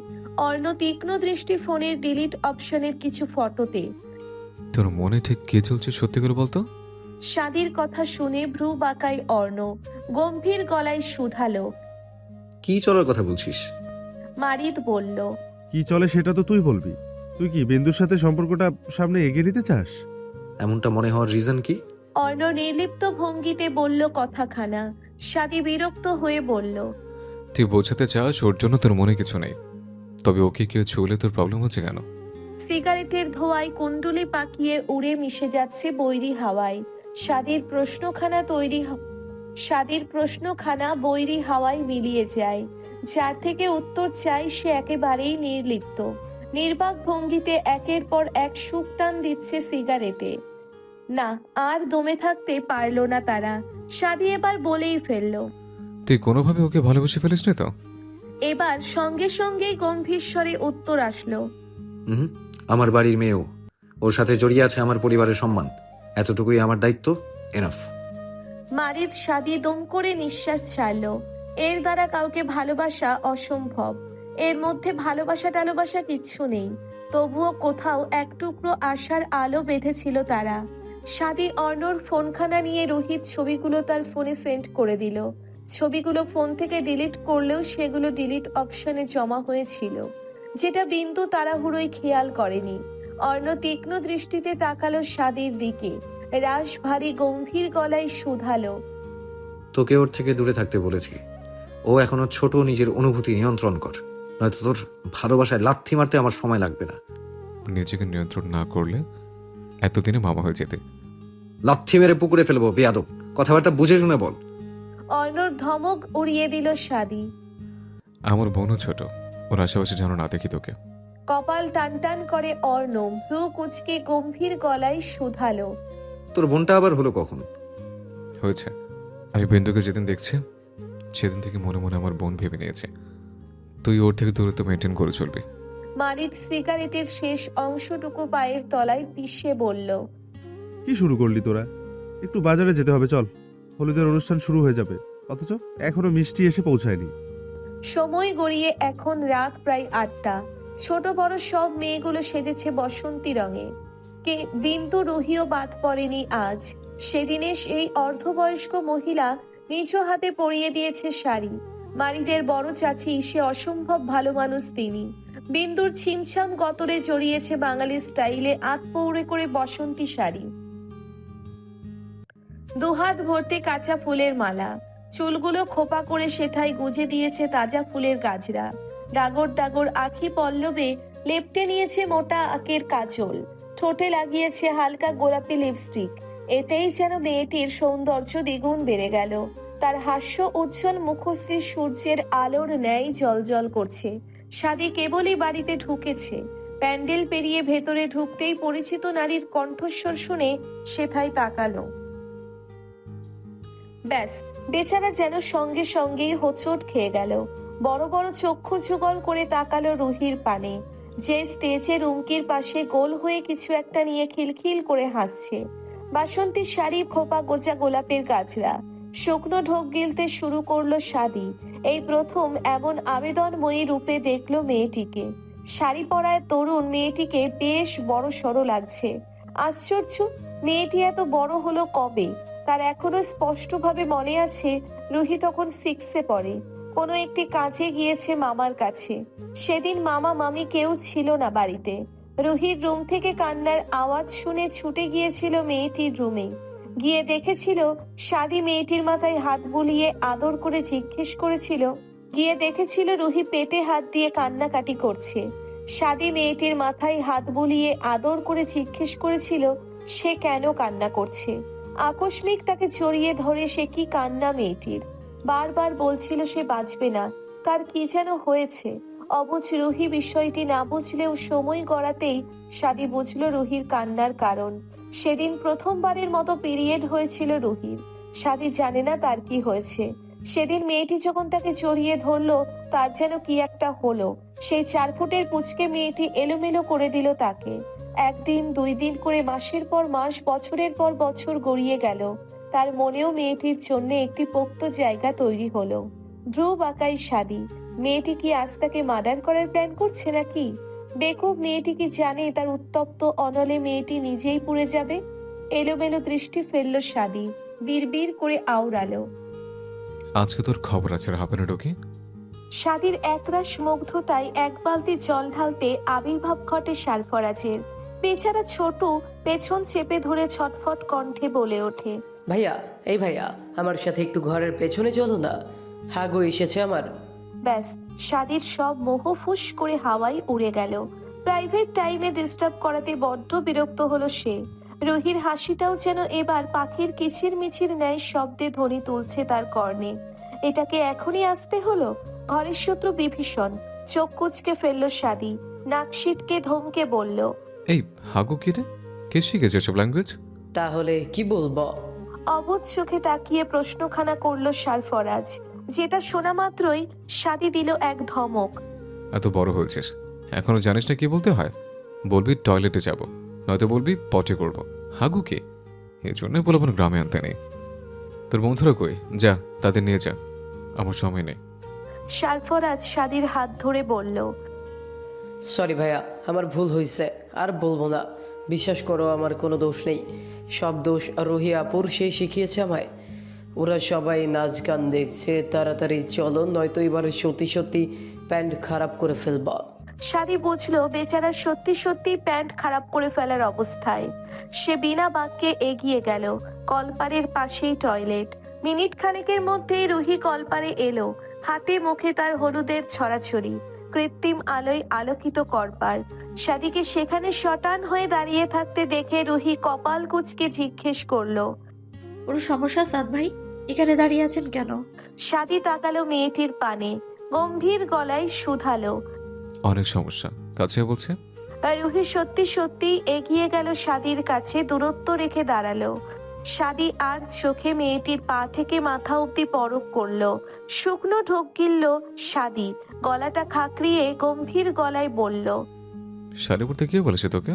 অর্ণ তীক্ষ্ণ দৃষ্টি ফোনের ডিলিট অপশনের কিছু ফটোতে। তোর মনে ঠিক কে চলছে সত্যি করে বলতো? শাদির কথা শুনে ভ্রু বাঁকায় অর্ণ, গম্ভীর গলায় শুধালো, কি চলার কথা বলছিস? মারিদ বলল, কি চলে সেটা তো তুই বলবি। তুই কি বিন্দুর সাথে সম্পর্কটা সামনে এগিয়ে নিতে চাস? এমনটা মনে হওয়ার রিজন কি? অর্ণ নির্লিপ্ত ভঙ্গিতে বলল কথাখানা। শাদি বিরক্ত হয়ে বলল, তুই বোঝাতে চাস ওর জন্য তোর মনে কিছু নেই, তবে ওকে কেউ ছুঁলে তোর প্রবলেম হচ্ছে কেন? সিগারেটের ধোঁয়ায় কুণ্ডুলি পাকিয়ে উড়ে মিশে যাচ্ছে বৈরী হাওয়ায়। শাদির প্রশ্নখানা বৈরী হাওয়ায় মিলিয়ে যায়। যার থেকে উত্তর চাই সে একেবারেই নির্লিপ্ত। নির্বাক ভঙ্গিতে একের পর এক সুখ টান দিচ্ছে সিগারেটে। না, আর দমে থাকতে পারলো না তারা। সাদি এবার বলেই ফেললো। তুই কোনোভাবে ওকে ভালোবেসে ফেলিস নি তো? এবার সঙ্গে সঙ্গেই গম্ভীর স্বরে উত্তর আসলো। হুম, আমার বাড়ির মেয়েও, ওর সাথে জড়িয়ে আছে আমার পরিবারের সম্মান, এতটুকুই আমার দায়িত্ব, এনাফ। মারিদ সাদি দম করে নিঃশ্বাস ছাড়ল। এর দ্বারা কাউকে ভালোবাসা অসম্ভব। এর মধ্যে ভালোবাসা টালোবাসা কিচ্ছু নেই। তবুও কোথাও এক টুকরো আশার আলো বেঁধেছিল তারা। সাদি অর্ণর ফোনখানা নিয়ে রোহিত ছবিগুলো তার ফোনে সেন্ড করে দিল। ছবিগুলো ফোন থেকে ডিলিট করলেও সেগুলো ডিলিট অপশনে জমা হয়েছিল, যেটা বিন্দু তাড়াহুড়োই খেয়াল করেনি। অর্ণ তীক্ষ্ণ দৃষ্টিতে তাকালো সাদির দিকে, রাশ ভারী গম্ভীর গলায় শুধালো। তোকে ওর থেকে দূরে থাকতে বলেছি। ও এখনো ছোট, নিজের অনুভূতি নিয়ন্ত্রণ কর, নয়তো তোর ভালোবাসায় লাথি মারতে আমার সময় লাগবে না। নিজেকে নিয়ন্ত্রণ না করলে এতদিনে মামা হয়ে যেতে। লাথি মেরে পুকুরে ফেলবো, বেয়াদব, কথাবার্তা বুঝে শুনে বল। অর্ণর ধমক উড়িয়ে দিল সাদি। আমার বোনও ছোট, ওর আশেপাশে যেন না দেখি তোকে। কপাল টান টান করে অর্ণ ভ্রু কুচকে গম্ভীর গলায় শুধালো। তোর বোনটা আবার হলো কখন? হয়েছে, আমি বিন্দুকে যেদিন দেখছি সেদিন থেকে মনে মনে আমার বোন ভেবে নিয়েছে। তুই ওর থেকে দূরত্ব মেনটেন করে চলবি। মারিদ সিগারেটের শেষ অংশটুকু পায়ের তলায় পিষে বলল। কি শুরু করলি তোরা? একটু বাজারে যেতে হবে, চল, হলুদের অনুষ্ঠান শুরু হয়ে যাবে, অথচ এখনো মিষ্টি এসে পৌঁছায়নি। সময় গড়িয়ে এখন রাত প্রায় 8টা। ছোট বড় সব মেয়েগুলো সেজেছে বসন্তী রঙে। কে বিন্দু রুহিও বাদ পড়েনি আজ। সেদিনে সেই অর্ধবয়স্ক মহিলা নিজ হাতে পরিয়ে দিয়েছে শাড়ি। মারিদের বড় চাচি, সে অসম্ভব ভালো মানুষ তিনি। বিন্দুর ছিমছাম গতরে জড়িয়েছে বাঙালি স্টাইলে আতপৌড়ে করে বসন্তী শাড়ি, দুহাত ভর্তি কাঁচা ফুলের মালা, চুলগুলো খোপা করে সেথায় গুজে দিয়েছে তাজা ফুলের গাজরা। ডাগর ডাগর আখি পল্লবে লেপটে নিয়েছে মোটা আঁকের কাজল, ঠোঁটে লাগিয়েছে হালকা গোলাপি লিপস্টিক। এতেই যেন মেয়েটির সৌন্দর্য দ্বিগুণ বেড়ে গেল। তার হাস্য উজ্জ্বল মুখশ্রী সূর্যের আলোর ন্যায় জ্বলজ্বল করছে। সাদি কেবলই বাড়িতে ঢুকেছে। প্যান্ডেল পেরিয়ে ভেতরে ঢুকতেই পরিচিত নারীর কণ্ঠস্বর শুনে সেথায় তাকালো। ব্যাস, বেচারা যেন সঙ্গে সঙ্গেই হোঁচট খেয়ে গেল। বড় বড় চক্ষু যুগল করে তাকালো রুহির পানে, যে স্টেজে রুমকির পাশে গোল হয়ে কিছু একটা নিয়ে খিলখিল করে হাসছে। বাসন্তী শাড়ি, খোপা গোজা গোলাপের গাজরা, শুকনো ঢোক গিলতে শুরু করলো সাদি। এই প্রথম এমন আবেদনময়ী রূপে দেখলো মেয়েটিকে। শাড়ি পরায় তরুণ মেয়েটিকে বেশ বড় সড়ো লাগছে। আশ্চর্য, মেয়েটি এত বড় হলো কবে? তার এখনো স্পষ্টভাবে মনে আছে রুহি তখন 6-এ পড়ে। কোনো একটি কাজে গিয়েছে মামার কাছে। সেদিন মামা মামি কেউ ছিল না বাড়িতে। রুহির রুম থেকে কান্নার আওয়াজ শুনে ছুটে গিয়েছিল মেয়েটির রুমে। গিয়ে দেখেছিল সাদি মেয়েটির মাথায় হাত বুলিয়ে আদর করে জিজ্ঞেস করেছিল। রুহি পেটে হাত দিয়ে কান্নাকাটি করছে। সাদি মেয়েটির মাথায় হাত বুলিয়ে আদর করে জিজ্ঞেস করেছিল সে কেন কান্না করছে। আকস্মিক তাকে জড়িয়ে ধরে সে কি কান্না মেয়েটির। বারবার বলছিল সে বাঁচবে না, তার কি যেন হয়েছে। অবুঝ রুহি বিষয়টি না বুঝলেও সময় গড়াতেই সাদি বুঝলো রুহির কান্নার কারণ। সেদিন প্রথমবারের মতো পিরিয়ড হয়েছিল রুহির। সাদি জানে না তার কি হয়েছে। সেদিন মেয়েটি যখন তাকে জড়িয়ে ধরলো তার যেন কি একটা হলো। সেই 4 ফুটের পুচকে মেয়েটি এলোমেলো করে দিল তাকে। 1 দিন 2 দিন করে মাসের পর মাস, বছরের পর বছর গড়িয়ে গেল। তার মনেও মেয়েটির জন্য একটি পোক্ত জায়গা তৈরি হলো। ধ্রুব আকাই সাদি। মেয়েটি কি আজ তাকে মার্ডার করার প্ল্যান করছে নাকি? বেকুব মেয়েটি কি জানে তার উত্তপ্ত অনলে মেয়েটি নিজেই পুড়ে যাবে? এলোমেলো দৃষ্টি ফেললো সাদি, বিড়বিড় করে আওড়ালো। আজকে তোর খবর আছে হাঁপানো ঢোকে। সাদির একরাশ মুগ্ধতায় 1 বালতি জল ঢালতে আবির্ভাব ঘটে সারফরাজের। বেচারা ছোট পেছন চেপে ধরে ছটফট কণ্ঠে বলে ওঠে, ভাইয়া, এই ভাইয়া, আমার সাথে একটু ঘরের পেছনে চলো না, হাগো এসেছে আমার। ব্যাস, সাদির সব মোহ ফুস করে হাওয়ায় উড়ে গেল। প্রাইভেট টাইমে ডিস্টার্ব করাতে বড্ড বিরক্ত হলো সে। রুহির হাসিটাও যেন এবার পাখির কিচির মিচির ন্যায় শব্দে ধ্বনি তুলছে তার কর্ণে। এটাকে এখনই আসতে হলো? ঘরের শত্রু বিভীষণ। চোখ কুচকে ফেললো সাদি, নাক সিটকে ধমকে বলল, এই হাগো কি রে? কে শিখেছে সব ল্যাঙ্গুয়েজ? তাহলে কি বলবো? অবুঝ চোখে তাকিয়ে প্রশ্নখানা করলো সারফরাজ, যেটা শোনা মাত্রই শাদি দিল এক ধমক। এত বড় হয়েছিস, এখনো জানিস না কি বলতে হয়? বলবি টয়লেটে যাব, নয়তো বলবি পটি করব। হাগু কি? এই জন্যই বলবো না গ্রামে আনতে নেই। তোর বন্ধুরা কই? যা তাদের নিয়ে যা, আমার সময় নেই। সারফরাজ শাদির হাত ধরে বলল, সরি ভাইয়া, আমার ভুল হয়েছে, আর বলবো না। বিশ্বাস করো, আমার কোনো দোষ নেই। সব দোষ রুহি আপুর, সে শিখিয়েছে আমায়। ওরা সবাই নাচ গান দেখছে, তাড়াতাড়ি চলো, নয়তো এবার সত্যি সত্যি প্যান্ট খারাপ করে ফেলবা। শাদি বুঝলো বেচারা সত্যি সত্যি প্যান্ট খারাপ করে ফেলার অবস্থায়। সে বিনা বাক্যে এগিয়ে গেল। কলপারের পাশেই টয়লেট। মিনিট খানেকের মধ্যেই রুহি কলপারে এলো, হাতে মুখে তার হলুদের ছড়াছড়ি। কৃত্রিম আলোয় আলোকিত কলপার। শাদিকে সেখানে শটান হয়ে দাঁড়িয়ে থাকতে দেখে রুহি কপাল কুঁচকে জিজ্ঞেস করলো, কোনো সমস্যা সাদ ভাই? এখানে দাঁড়িয়ে আছেন কেন? শাদি তাকালো মেয়েটির পানে, গম্ভীর গলায় শুধালো। অনেক সমস্যা, কাছে বলছে। রুহি সত্যি সত্যি এগিয়ে গেল শাদির কাছে, দূরত্ব রেখে দাঁড়ালো। শাদি আর চোখে মেয়েটির পা থেকে মাথা অব্দি পরক করলো। শুকনো ঢোক গিলল শাদি, গলাটা খাকড়িয়ে গম্ভীর গলায় বলল, শাড়ি পরতে কে বলেছে তোকে?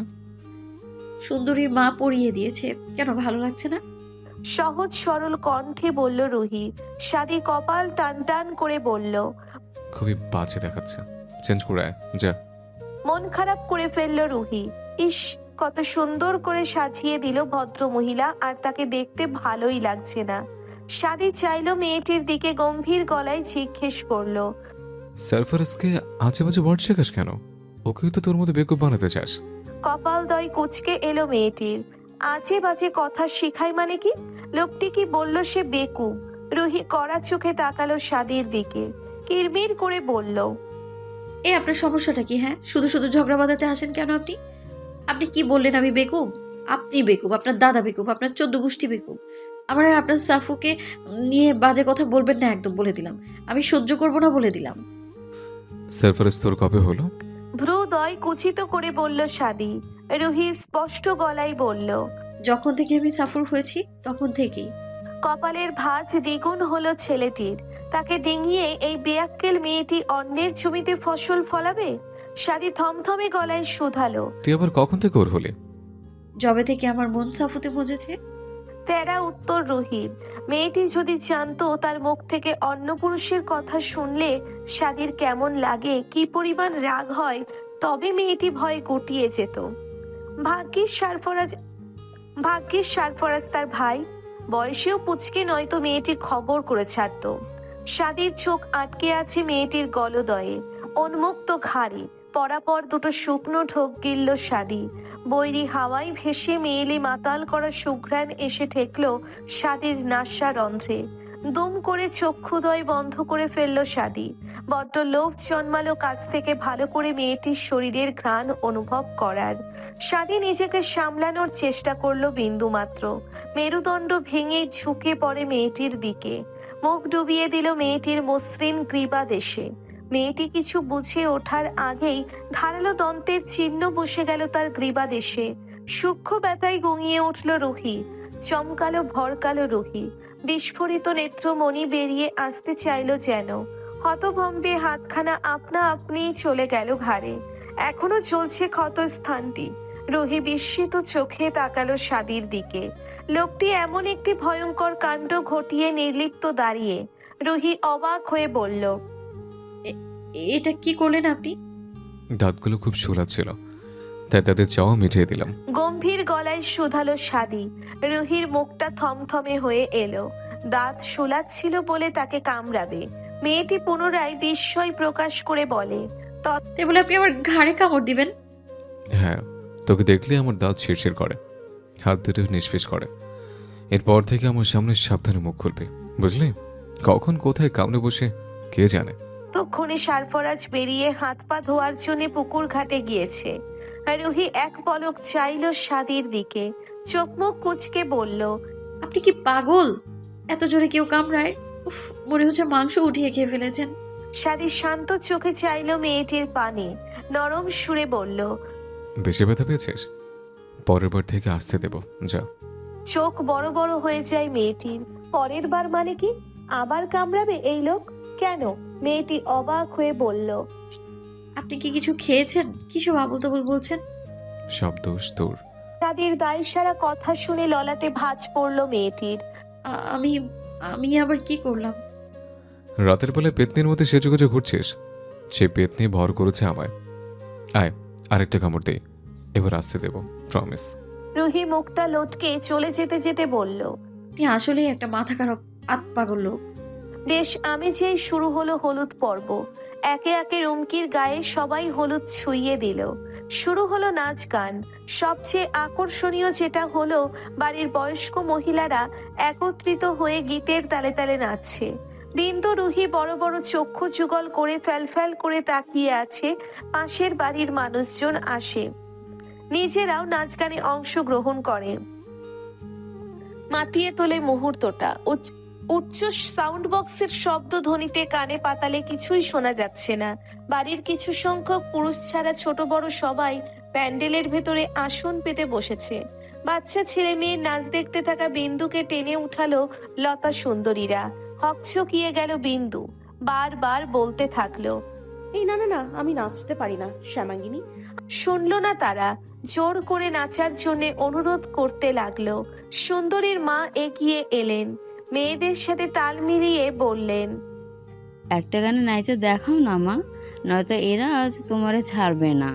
সুন্দরীর মা পরিয়ে দিয়েছে। কেন, ভালো লাগছে না? সহজ সরল কণ্ঠে বলল রুহি। শাদি কপাল টান টান করে বলল, খুবই বাজে দেখাচ্ছে, চেঞ্জ করে আয়, যা। মন খারাপ করে ফেলল রুহি। ইস, কত সুন্দর করে সাজিয়ে দিল ভদ্র মহিলা, আর তাকে দেখতে ভালোই লাগছে না। শাদি চাইলো মেয়েটির দিকে, গম্ভীর গলায় জিজ্ঞেস করলো, সারফারাজকে আজে বাজে ওয়ার্ড শেখাস কেন? ওকেই তো তোর মতো বেকুব বানাতে চাস। কপালদয় কুঁচকে এলো মেয়েটির। আজে বাজে কথা শিখাই মানে কি? লোকটি কি বলল সে বেকুব? রুহি কড়া চোখে তাকালো শাদির দিকে, কিরমির করে বলল, আপনার সমস্যাটা কি? হ্যাঁ, শুধু শুধু ঝগড়া বাঁধাতে আসেন কেন আপনি? আপনি কি বললেন আমি বেকুব? আপনি বেকুব, আপনার দাদা বেকুব, আপনার 14 গোষ্ঠী বেকুব। আমার আর আপনার সাফুকে নিয়ে বাজে কথা বলবেন না, একদম বলে দিলাম। আমি সহ্য করব না, বলে দিলাম। সারফারাজ তোর কবে হলো? ভ্রুদয় কুচিত করে বলল শাদি। রুহি স্পষ্ট গলায় বলল, যখন থেকে আমি সাফুর হয়েছি তখন থেকেই। কপালের ভাঁজ দ্বিগুণ হলো ছেলেটির। তাকে ডিঙিয়ে এই বেয়াক্কেল মেয়েটি অন্যের জমিতে ফসল ফলাবে? শাদি থমথমে গলায় শুধালো, তুই আবার কখন থেকে ওর হলে? যবে থেকে আমার মন সাফুতে মজেছে। তেরা উত্তর রুহির। মেয়েটি যদি জানতো তার মুখ থেকে অন্য পুরুষের কথা শুনলে শাদির কেমন লাগে, কি পরিমাণ রাগ হয়, তবে মেয়েটি ভয়ে গুটিয়ে যেত। ভাগ্যিস সারফরাজ তার ভাই, বয়সেও পুচকে, নয়তো মেয়েটি খবর করে ছাড়তো। শাদির চোখ আটকে আছে মেয়েটির গলদয়ে, উন্মুক্ত ঘাড়ি। পরাপর দুটো শুকনো ঢোক গিলল শাদি। বৈরী হাওয়ায় ভেসে মেয়েলি মাতাল করা সুঘ্রাণ এসে ঠেকল শাদির নাসা রন্ধ্রে। দুম করে চক্ষুদয় বন্ধ করে ফেলল শাদি। বড্ড লোভ জন্মালো কাছ থেকে ভালো করে মেয়েটির শরীরের ঘ্রাণ অনুভব করার। শাদি নিজেকে সামলানোর চেষ্টা করলো বিন্দুমাত্র। মেরুদণ্ড ভেঙে ঝুঁকে পড়ে মেয়েটির দিকে, মুখ ডুবিয়ে দিল মেয়েটির মসৃণ গ্রীবাদেশে। মেয়েটি কিছু বুঝে ওঠার আগেই ধারালো দন্তের চিহ্ন বসে গেল তার গ্রীবাদেশে। সূক্ষ্ম ব্যথায় গুঙিয়ে উঠল রুহি। চমকালো ভরকালো রুহি। বিস্ফোরিত নেত্রমণি বেরিয়ে আসতে চাইল যেন। হতভম্বে হাতখানা আপনা আপনিই চলে গেল ঘাড়ে। এখনো চলছে ক্ষত স্থানটি। রুহি বিস্মিত চোখে তাকালো শাদির দিকে। লোকটি এমন একটি ভয়ঙ্কর কাণ্ড ঘটিয়ে নির্লিপ্ত দাঁড়িয়ে। রুহি অবাক হয়ে বলল, এটা কি করলেন আপনি? দাঁতগুলো খুব শোলা ছিল, তাই তাদের চাওয়া মিটিয়ে দিলাম। গম্ভীর গলায় শুধালো শাদি। রুহির মুখটা থমথমে হয়ে এলো। দাঁত শোলাচ্ছিল বলে তাকে কামড়াবে? মেয়েটি পুনরায় বিস্ময় প্রকাশ করে বলে, তাই বলে আপনি আমার ঘাড়ে কামড় দিবেন? হ্যাঁ, তোকে দেখলে আমার দাঁত ছিড়ছিড় করে, হাত দুটো নিষ্ফিস করে। এরপর থেকে আমার সামনে সাবধানে মুখ খুলবি, বুঝলি? কখন কোথায় কামড়ে বসে কে জানে। তক্ষণে সারফরাজ বেরিয়ে হাত পা ধোয়ার জন্য পুকুর ঘাটে গিয়েছে। রুহি এক পলক চাইল শাদির দিকে, চোখ মুখ কুচকে বলল, আপনি কি পাগল? এত জোরে কেউ কামড়ায়? উফ, মনে হচ্ছে মাংস উঠিয়ে খেয়ে ফেলেছেন। শাদি শান্ত চোখে চাইল মেয়েটির পানে, নরম সুরে বলল, বেশি ব্যথা পেয়েছিস? পরের বার থেকে আসতে দেব, যা। চোখ বড় বড় হয়ে যায় মেয়েটির। পরের বার মানে কি? আবার কামড়াবে এই লোক? কেন? মেয়েটি অবাক হয়ে বলল। আপনি কি কিছু খেয়েছেন? কিসব আবল তাবল বলছেন? সব দোষ তোর। তাদের দায়সারা কথা শুনে ললাটে ভাঁজ পড়ল মেয়েটির। আমি আমি আবার কি করলাম? রাতের বেলায় পেতনির মধ্যে সেজেগুজে ঘুরছিস। সে পেতনি ভর করেছে আমায়। আয়, আরেকটা কামড় দে, এবার আসতে দেব, প্রমিস। রুহি মুখটা লটকে চলে যেতে যেতে বলল। আপনি আসলেই একটা মাথা খারাপ আতপাগল লোক। বেশ, আমি যেই শুরু হলো হলুদ পর্ব। একে একে রুমকির গায়ে সবাই হলুদ ছুঁইয়ে দিল। শুরু হলো নাচ গান। সবচেয়ে আকর্ষণীয় যেটা হলো, বাড়ির বয়স্ক মহিলারা একত্রিত হয়ে গীতের তালে তালে নাচছে। বিন্দু রুহি বড় বড় চক্ষু যুগল করে ফ্যাল করে তাকিয়ে আছে। পাশের বাড়ির মানুষজন আসে, নিজেরাও নাচ গানে অংশগ্রহণ করে, মাতিয়ে তোলে মুহূর্তটা। উচ্চ সাউন্ড বক্সের শব্দ ধ্বনিতে কানে পাতালে কিছুই শোনা যাচ্ছে না। বাড়ির কিছু সংখ্যক পুরুষ ছাড়া ছোট বড় সবাই প্যান্ডেলের ভেতরে আসন পেতে বসেছে। বাচ্চা ছেলে মেয়ের নাচ দেখতে থাকা বিন্দুকে টেনে উঠালো লতা সুন্দরীরা। হকচকিয়ে গেল বিন্দু, বারবার বলতে থাকলো, এই না না না, আমি নাচতে পারি না শ্যামাঙ্গিনী। শুনল না তারা, জোর করে নাচার জন্য অনুরোধ করতে লাগলো। সুন্দরীর মা এগিয়ে এলেন, মেয়েদের সাথে তাল মিলিয়ে বললেন, একটা গানে নাইচে দেখাও না মা, নয়তো এরা আজ তোমারে ছাড়বে না।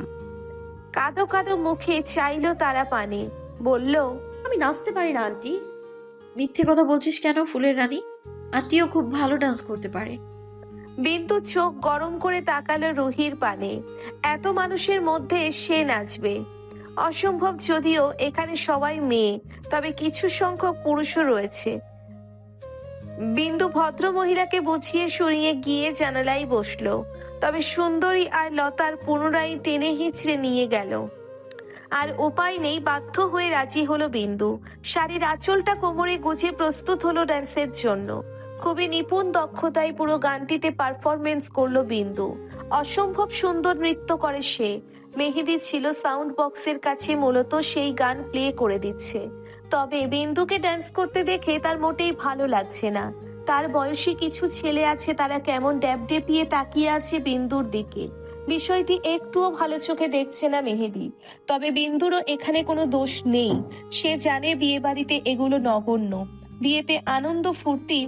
কাদো কাদো মুখে চাইলো তারা পানি। বলল, আমি নাচতে পারি না আন্টি। মিথ্যে কথা বলছিস কেন ফুলের রানী? আন্টিও খুব ভালো ডান্স করতে পারে। বিন্দু চোখ গরম করে তাকালো রুহির পানে। এত মানুষের মধ্যে সে নাচবে অসম্ভব। যদিও এখানে সবাই মেয়ে, তবে কিছু সংখ্যক পুরুষও রয়েছে। বিন্দু ভদ্র মহিলাকে বুঝিয়ে সরিয়ে গিয়ে জানালায় বসলো, তবে সুন্দরী আর লতার পুনরায় টেনে হিঁচড়ে নিয়ে গেল। আর উপায় নেই, বাধ্য হয়ে রাজি হলো বিন্দু। শাড়ির আঁচলটা কোমরে গুজে প্রস্তুত হলো ড্যান্সের জন্য। খুবই নিপুণ দক্ষতায় পুরো গানটিতে পারফরমেন্স করলো বিন্দু। অসম্ভব সুন্দর নৃত্য করে সে। মেহেদি ছিল সাউন্ড বক্সের কাছে, মূলত সেই গান প্লে করে দিচ্ছে। তবে বিন্দুকে ডান্স করতে দেখে তার মোটেই ভালো লাগছে না। তার বয়সী কিছু ছেলে আছে, তারা কেমন ড্যাপডেপিয়ে তাকিয়ে আছে বিন্দুর দিকে। বিষয়টি একটুও ভালো চোখে দেখছে না মেহেদি। তবে বিন্দুরও এখানে কোনো দোষ নেই। সে জানে বিয়ে বাড়িতে এগুলো নগণ্য। বিয়েতে আনন্দ ফুর্তি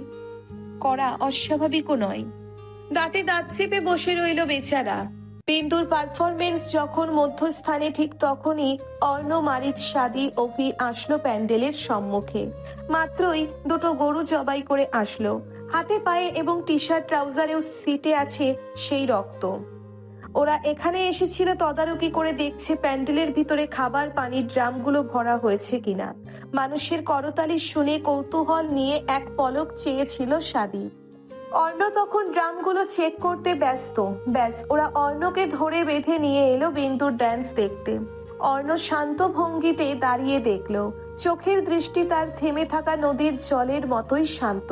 করা অস্বাভাবিকও নয়। দাঁতে দাঁত চেপে বসে রইল বেচারা। বিন্দুর পারফরমেন্স যখন মধ্যস্থানে, ঠিক তখনই অর্ণ, মারিচ, সাদি, অভি আসলো প্যান্ডেলের সম্মুখে। মাত্রই দুটো গরু জবাই করে আসলো। হাতে পায়ে এবং টি শার্ট ট্রাউজারেও সিটে আছে সেই রক্ত। ওরা এখানে এসেছিল তদারকি করে, দেখছে প্যান্ডেলের ভিতরে খাবার পানির ড্রামগুলো ভরা হয়েছে কিনা। মানুষের করতালি শুনে কৌতূহল নিয়ে এক পলক চেয়েছিল সাদি। অর্ণ তখন ড্রামগুলো চেক করতে ব্যস্ত। ব্যাস, ওরা অর্ণকে ধরে বেঁধে নিয়ে এলো বিন্দুর ডান্স দেখতে। অর্ণ শান্ত ভঙ্গিতে দাঁড়িয়ে দেখলো। চোখের দৃষ্টি তার থেমে থাকা নদীর জলের মতোই শান্ত,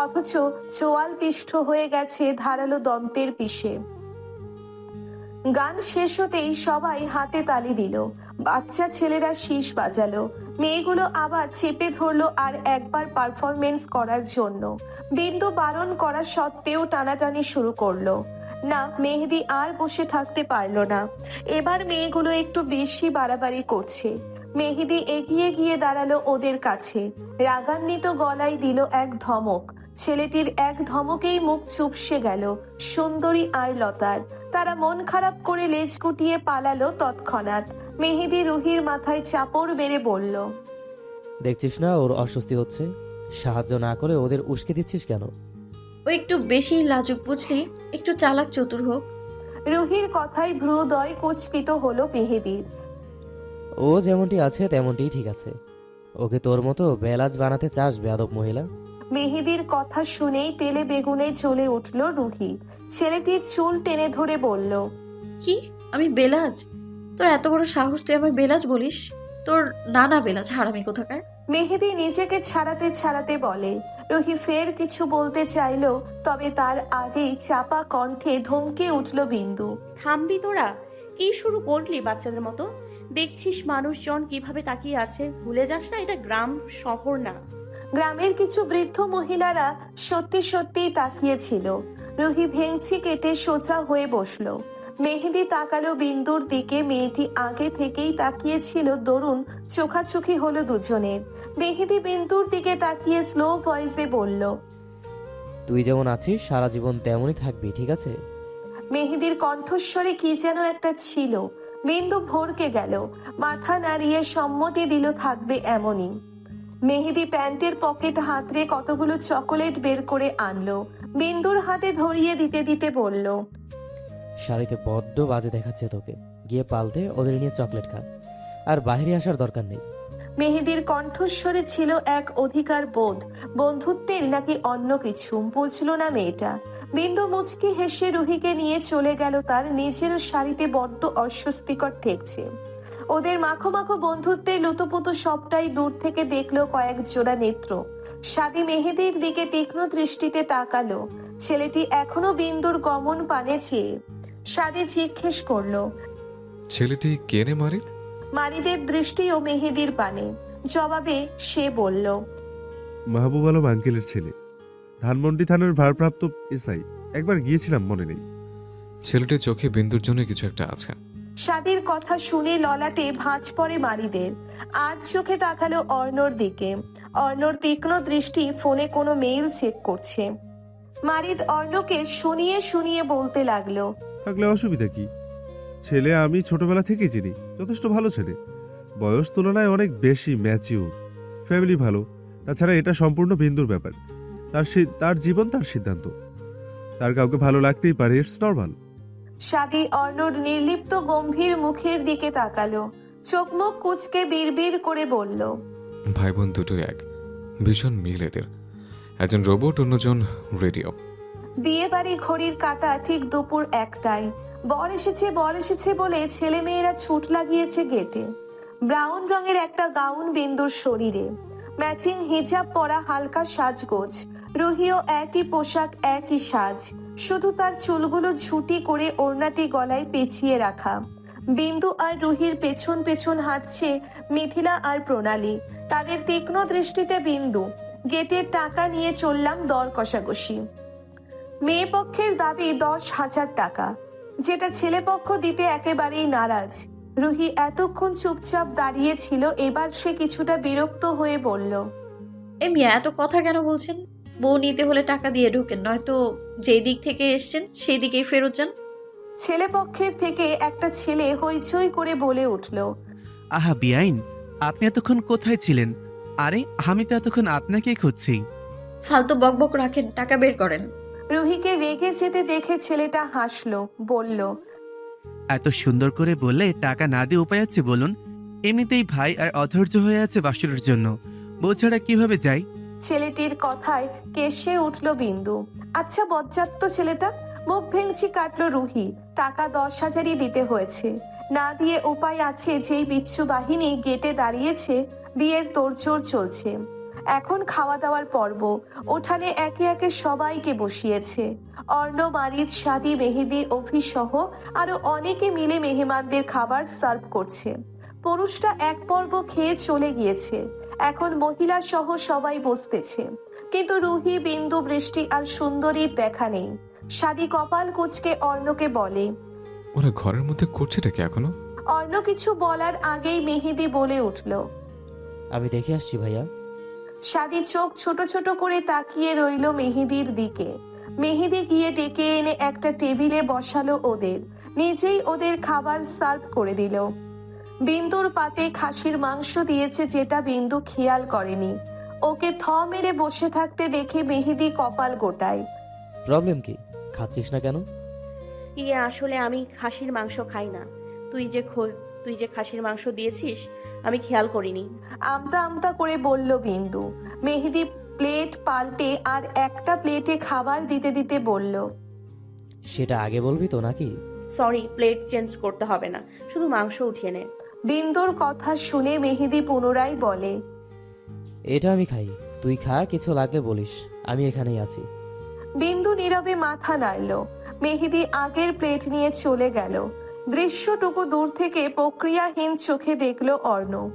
অথচ চোয়াল পিষ্ঠ হয়ে গেছে ধারালো দন্তের পিষে। গান শেষ হতেই সবাই হাতে তালি দিল। বাচ্চা ছেলেরা শীষ বাজালো। মেয়েগুলো আবার চেপে ধরলো আর একবার পারফরমেন্স করার জন্য। বিন্দু বারণ করা সত্ত্বেও টানাটানি শুরু করলো। না, মেহেদি আর বসে থাকতে পারলো না। এবার মেয়েগুলো একটু বেশি বাড়াবাড়ি করছে। মেহেদি এগিয়ে গিয়ে দাঁড়ালো ওদের কাছে, রাগান্বিত গলায় দিল এক ধমক। ছেলেটির এক ধমকেই মুখ চুপসে গেল সুন্দরী আর লতার। তারা মন খারাপ করে লেজ গুটিয়ে পালালো তৎক্ষণাৎ। মেহেদি রুহির মাথায় চাপড় মেরে বলল, দেখছিস না ওর অস্বস্তি হচ্ছে? সাহায্য না করে ওদের উস্কে দিচ্ছিস কেন? ও একটু বেশি লাজুক বুঝলি, একটু চালাক চতুর হোক। রুহির কথায় ভ্রুদয় কুচকিত হলো মেহেদির। ও যেমনটি আছে তেমনটিই ঠিক আছে। ওকে তোর মতো বেলাজ বানাতে চাস বেয়াদব মহিলা? মেহেদির কথা শুনেই তেলে বেগুনে জ্বলে উঠল রুহি। ছেলেটির চুল টেনে ধরে বলল, কি? আমি বেলাজ? তোর এত বড় সাহস, তুই আমায় বেলাজ বলিস? তোর নানা বেলাজ, হারামি কোথাকার। মেহেদি নিজেকে ছাড়াতে ছাড়াতে বলে। রুহি ফের কিছু বলতে চাইলো, তবে তার আগেই চাপা কণ্ঠে ধমকে উঠল বিন্দু, থামবি তোরা? কি শুরু করলি বাচ্চাদের মতো? দেখছিস মানুষজন কিভাবে তাকিয়ে আছে, ভুলে যাস না এটা গ্রাম শহর না। গ্রামের কিছু বৃদ্ধ মহিলারা সত্যি সত্যিই তাকিয়েছিল। রুহি ভেংচি কেটে সোজা হয়ে বসলো। মেহেদি তাকালো বিন্দুর দিকে। মেয়েটি আগে থেকেই তাকিয়েছিল, দরুন চোখাচোখি হলো দুজনের। মেহেদি বিন্দুর দিকে তাকিয়ে স্লো ভয়েসে বলল, তুই যেমন আছিস সারা জীবন তেমনই থাকবি, ঠিক আছে? মেহেদির কণ্ঠস্বরে কি যেন একটা ছিল। বিন্দু ভরকে গেল, মাথা নাড়িয়ে সম্মতি দিল থাকবে এমনই। মেহেদি প্যান্টের পকেট হাতড়ে কতগুলো চকোলেট বের করে আনলো। বিন্দুর হাতে ধরিয়ে দিতে দিতে বলল, শাড়িতে বড্ড বাজে দেখাচ্ছে তোকে, গিয়ে পাল্টে ওদের নিয়ে চকলেট খা, আর বাইরে আসার দরকার নেই। মেহেদির কণ্ঠস্বরে ছিল এক অধিকার বোধ, বন্ধুত্বের নাকি অন্য কিছু বুঝলো না মেয়েটা। বিন্দু মুচকি হেসে রুহিকে নিয়ে চলে গেল। তার নিজেরও শাড়িতে বড্ড অস্বস্তিকর ঠেকছে। ওদের মাখো মাখো বন্ধুত্বের লুতুপুতু সবটাই দূর থেকে দেখলো কয়েক জোড়া নেত্র। সাদি মেহেদির দিকে তীক্ষ্ণ দৃষ্টিতে তাকালো। ছেলেটি এখনো বিন্দুর গমন পানে চেয়ে। সাদি জিজ্ঞেস করলো, ছেলেটি কে রে মারিদ? মারিদের দৃষ্টিও মেহেদির পানে। জবাবে সে বলল, মাহবুব আলম আঙ্কেলের ছেলে, ধানমন্ডি থানার ভারপ্রাপ্ত এসআই। একবার গিয়েছিলাম, মনে নেই। ছেলেটির চোখে বিন্দুর জন্য কিছু একটা আছে। সাদির কথা শুনে ললাটে ভাঁজ পড়ে মারিদের। আর চোখে তাকালো অর্ণর দিকে। অর্ণর তীক্ষ্ণ দৃষ্টি ফোনে কোনো মেইল চেক করছে। মারিদ অর্ণকে শুনিয়ে শুনিয়ে বলতে লাগলো, থাকলে অসুবিধা কি? ছেলে আমি ছোটবেলা থেকেই চিনি, যথেষ্ট ভালো ছেলে, বয়স তুলনায় অনেক বেশি ম্যাচিউর, ফ্যামিলি ভালো। তাছাড়া এটা সম্পূর্ণ বিন্দুর ব্যাপার, তার জীবন তার সিদ্ধান্ত, তার কাউকে ভালো লাগতেই পারে, ইটস নর্মাল। সাদি অর্ণর নির্লিপ্ত গম্ভীর মুখের দিকে তাকালো। চোখ মুখ কুচকে বিড়বিড় করে বলল, ভাই বোন দুটোই এক, ভীষণ মিল এদের। একজন রোবট, অন্যজন রেডিও। বিয়ে বাড়ি ঘড়ির কাঁটা ঠিক দুপুর 1টায়। বর এসেছে বলে ছেলে মেয়েরা ছুট লাগিয়েছে গেটে। ব্রাউন রঙের একটা গাউন বিন্দুর শরীরে, ম্যাচিং হিজাব পরা, হালকা সাজগোজ। রুহিও একই পোশাক, একই সাজ, শুধু তার চুলগুলো ঝুটি করে ওড়নাটি গলায় পেঁচিয়ে রাখা। বিন্দু আর রুহির পেছন পেছন হাঁটছে মিথিলা আর প্রণালী। তাদের তীক্ষ্ণ দৃষ্টিতে বিন্দু। গেটের টাকা নিয়ে চললাম দর কষাকষি। মেয়ে পক্ষের দাবি 10,000 টাকা, যেটা ছেলে পক্ষ দিতে একেবারেই নারাজ। রুহি এতক্ষণ চুপচাপ দাঁড়িয়েছিল, এবার সে কিছুটা বিরক্ত হয়ে বলল, এ মিয়া এত কথা কেন বলছেন? বউ নিতে হলে টাকা দিয়ে ঢোকেন, নয়তো যেই দিক থেকে এসছেন সেই দিকেই ফেরত যান। ছেলে পক্ষের থেকে একটা ছেলে হইচই করে বলে উঠল, আহা বিআইন, আপনি এতক্ষণ কোথায় ছিলেন? আরে আমি তো এতক্ষণ আপনাকেই খুঁজছি। ফালতু বকবক রাখেন, টাকা বের করেন। রুহিকে রেগে যেতে দেখে ছেলেটা হাসলো, বলল, এত সুন্দর করে বললে টাকা না দিয়ে উপায় আছে বলুন? এমনিতেই ভাই আর অধৈর্য হয়ে আছে বাসুরের জন্য, বউ ছাড়া কিভাবে যাই? ছেলেটির কথায় কেশে উঠল বিন্দু। আচ্ছা বজ্জাত ছেলেটা। মুখ ভেঙচি কাটলো রুহি। টাকা 10,000ই দিতে হয়েছে, না দিয়ে উপায় আছে? যেই বিচ্ছু বাহিনী গেটে দাঁড়িয়েছে, বিয়ের তোড়জোড় চলছে। এখন খাওয়া দাওয়ার পর্ব। উঠানে একে একে সবাইকে বসিয়েছে। অর্ণ, মারিদ, সাদি, মেহেদি, অভি সহ আরো অনেকে মিলে মেহমানদের খাবার সার্ভ করছে। পুরুষটা এক পর্ব খেয়ে চলে গিয়েছে, এখন মহিলা সহ সবাই বসতেছে। কিন্তু রুহি, বিন্দু, বৃষ্টি আর সুন্দরীর দেখা নেই। সাদি কপাল কুঁচকে অর্ণকে বলে, ওরা ঘরের মধ্যে করছেটা কি এখনো? অর্ণ কিছু বলার আগেই মেহেদি বলে উঠল, আমি দেখে আসছি ভাইয়া। সাদি চোখ ছোট ছোট করে তাকিয়ে রইল মেহেদির দিকে। মেহেদি গিয়ে ডেকে এনে একটা টেবিলে বসালো ওদের, নিজেই ওদের খাবার সার্ভ করে দিল। বিন্দুর পাতে খাসির মাংস দিয়েছে, যেটা বিন্দু খেয়াল করেনি। ওকে থ মেরে বসে থাকতে দেখে মেহেদি কপাল গোটায়। প্রবলেম কি? খাচ্ছিস না কেন? আসলে আমি খাসির মাংস খাই না। তুই যে খাসির মাংস দিয়েছিস আমি খেয়াল করিনি। আমতা আমতা করে বলল বিন্দু। মেহেদি প্লেট পাল্টে আর একটা প্লেটে খাবার দিতে দিতে বলল, সেটা আগে বলবি তো নাকি? সরি, প্লেট চেঞ্জ করতে হবে না, শুধু মাংস উঠিয়ে নে। বিন্দুর কথা শুনে মেহেদি পুনরায় বলে, এটা আমি খাই, তুই খা, কিছু লাগলে বলিস, আমি এখানেই আছি। বিন্দু নীরবে মাথা নাড়ল। মেহেদি আগের প্লেট নিয়ে চলে গেল। দৃশ্যটুকু দূর থেকে প্রক্রিয়াহীন চোখে দেখল অর্ণব।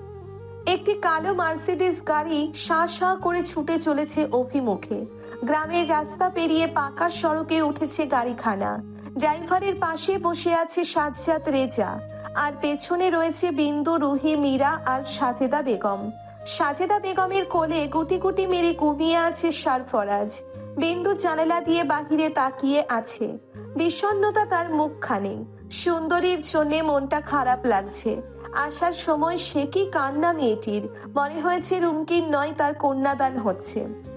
একটি কালো মার্সিডিজ গাড়ি শা শা করে ছুটে চলেছে অভিমুখে। গ্রামের রাস্তা পেরিয়ে পাকা সড়কে উঠেছে গাড়িখানা। ড্রাইভারের পাশে বসে আছে সাজ্জাদ রেজা, আর পেছনে রয়েছে বিন্দু, রুহি, মীরা আর সাজেদা বেগম। সাজেদা বেগমের কোলে গুটি গুটি মেরে ঘুমিয়ে আছে সারফরাজ। বিন্দু জানালা দিয়ে বাহিরে তাকিয়ে আছে। বিষণ্ণতা তার মুখখানে। সুন্দরীর জন্য মনটা খারাপ লাগছে। আসার সময় সে কি কান্না মেয়েটির, মনে হয়েছে রুমকির নয়, তার কন্যাদান হচ্ছে।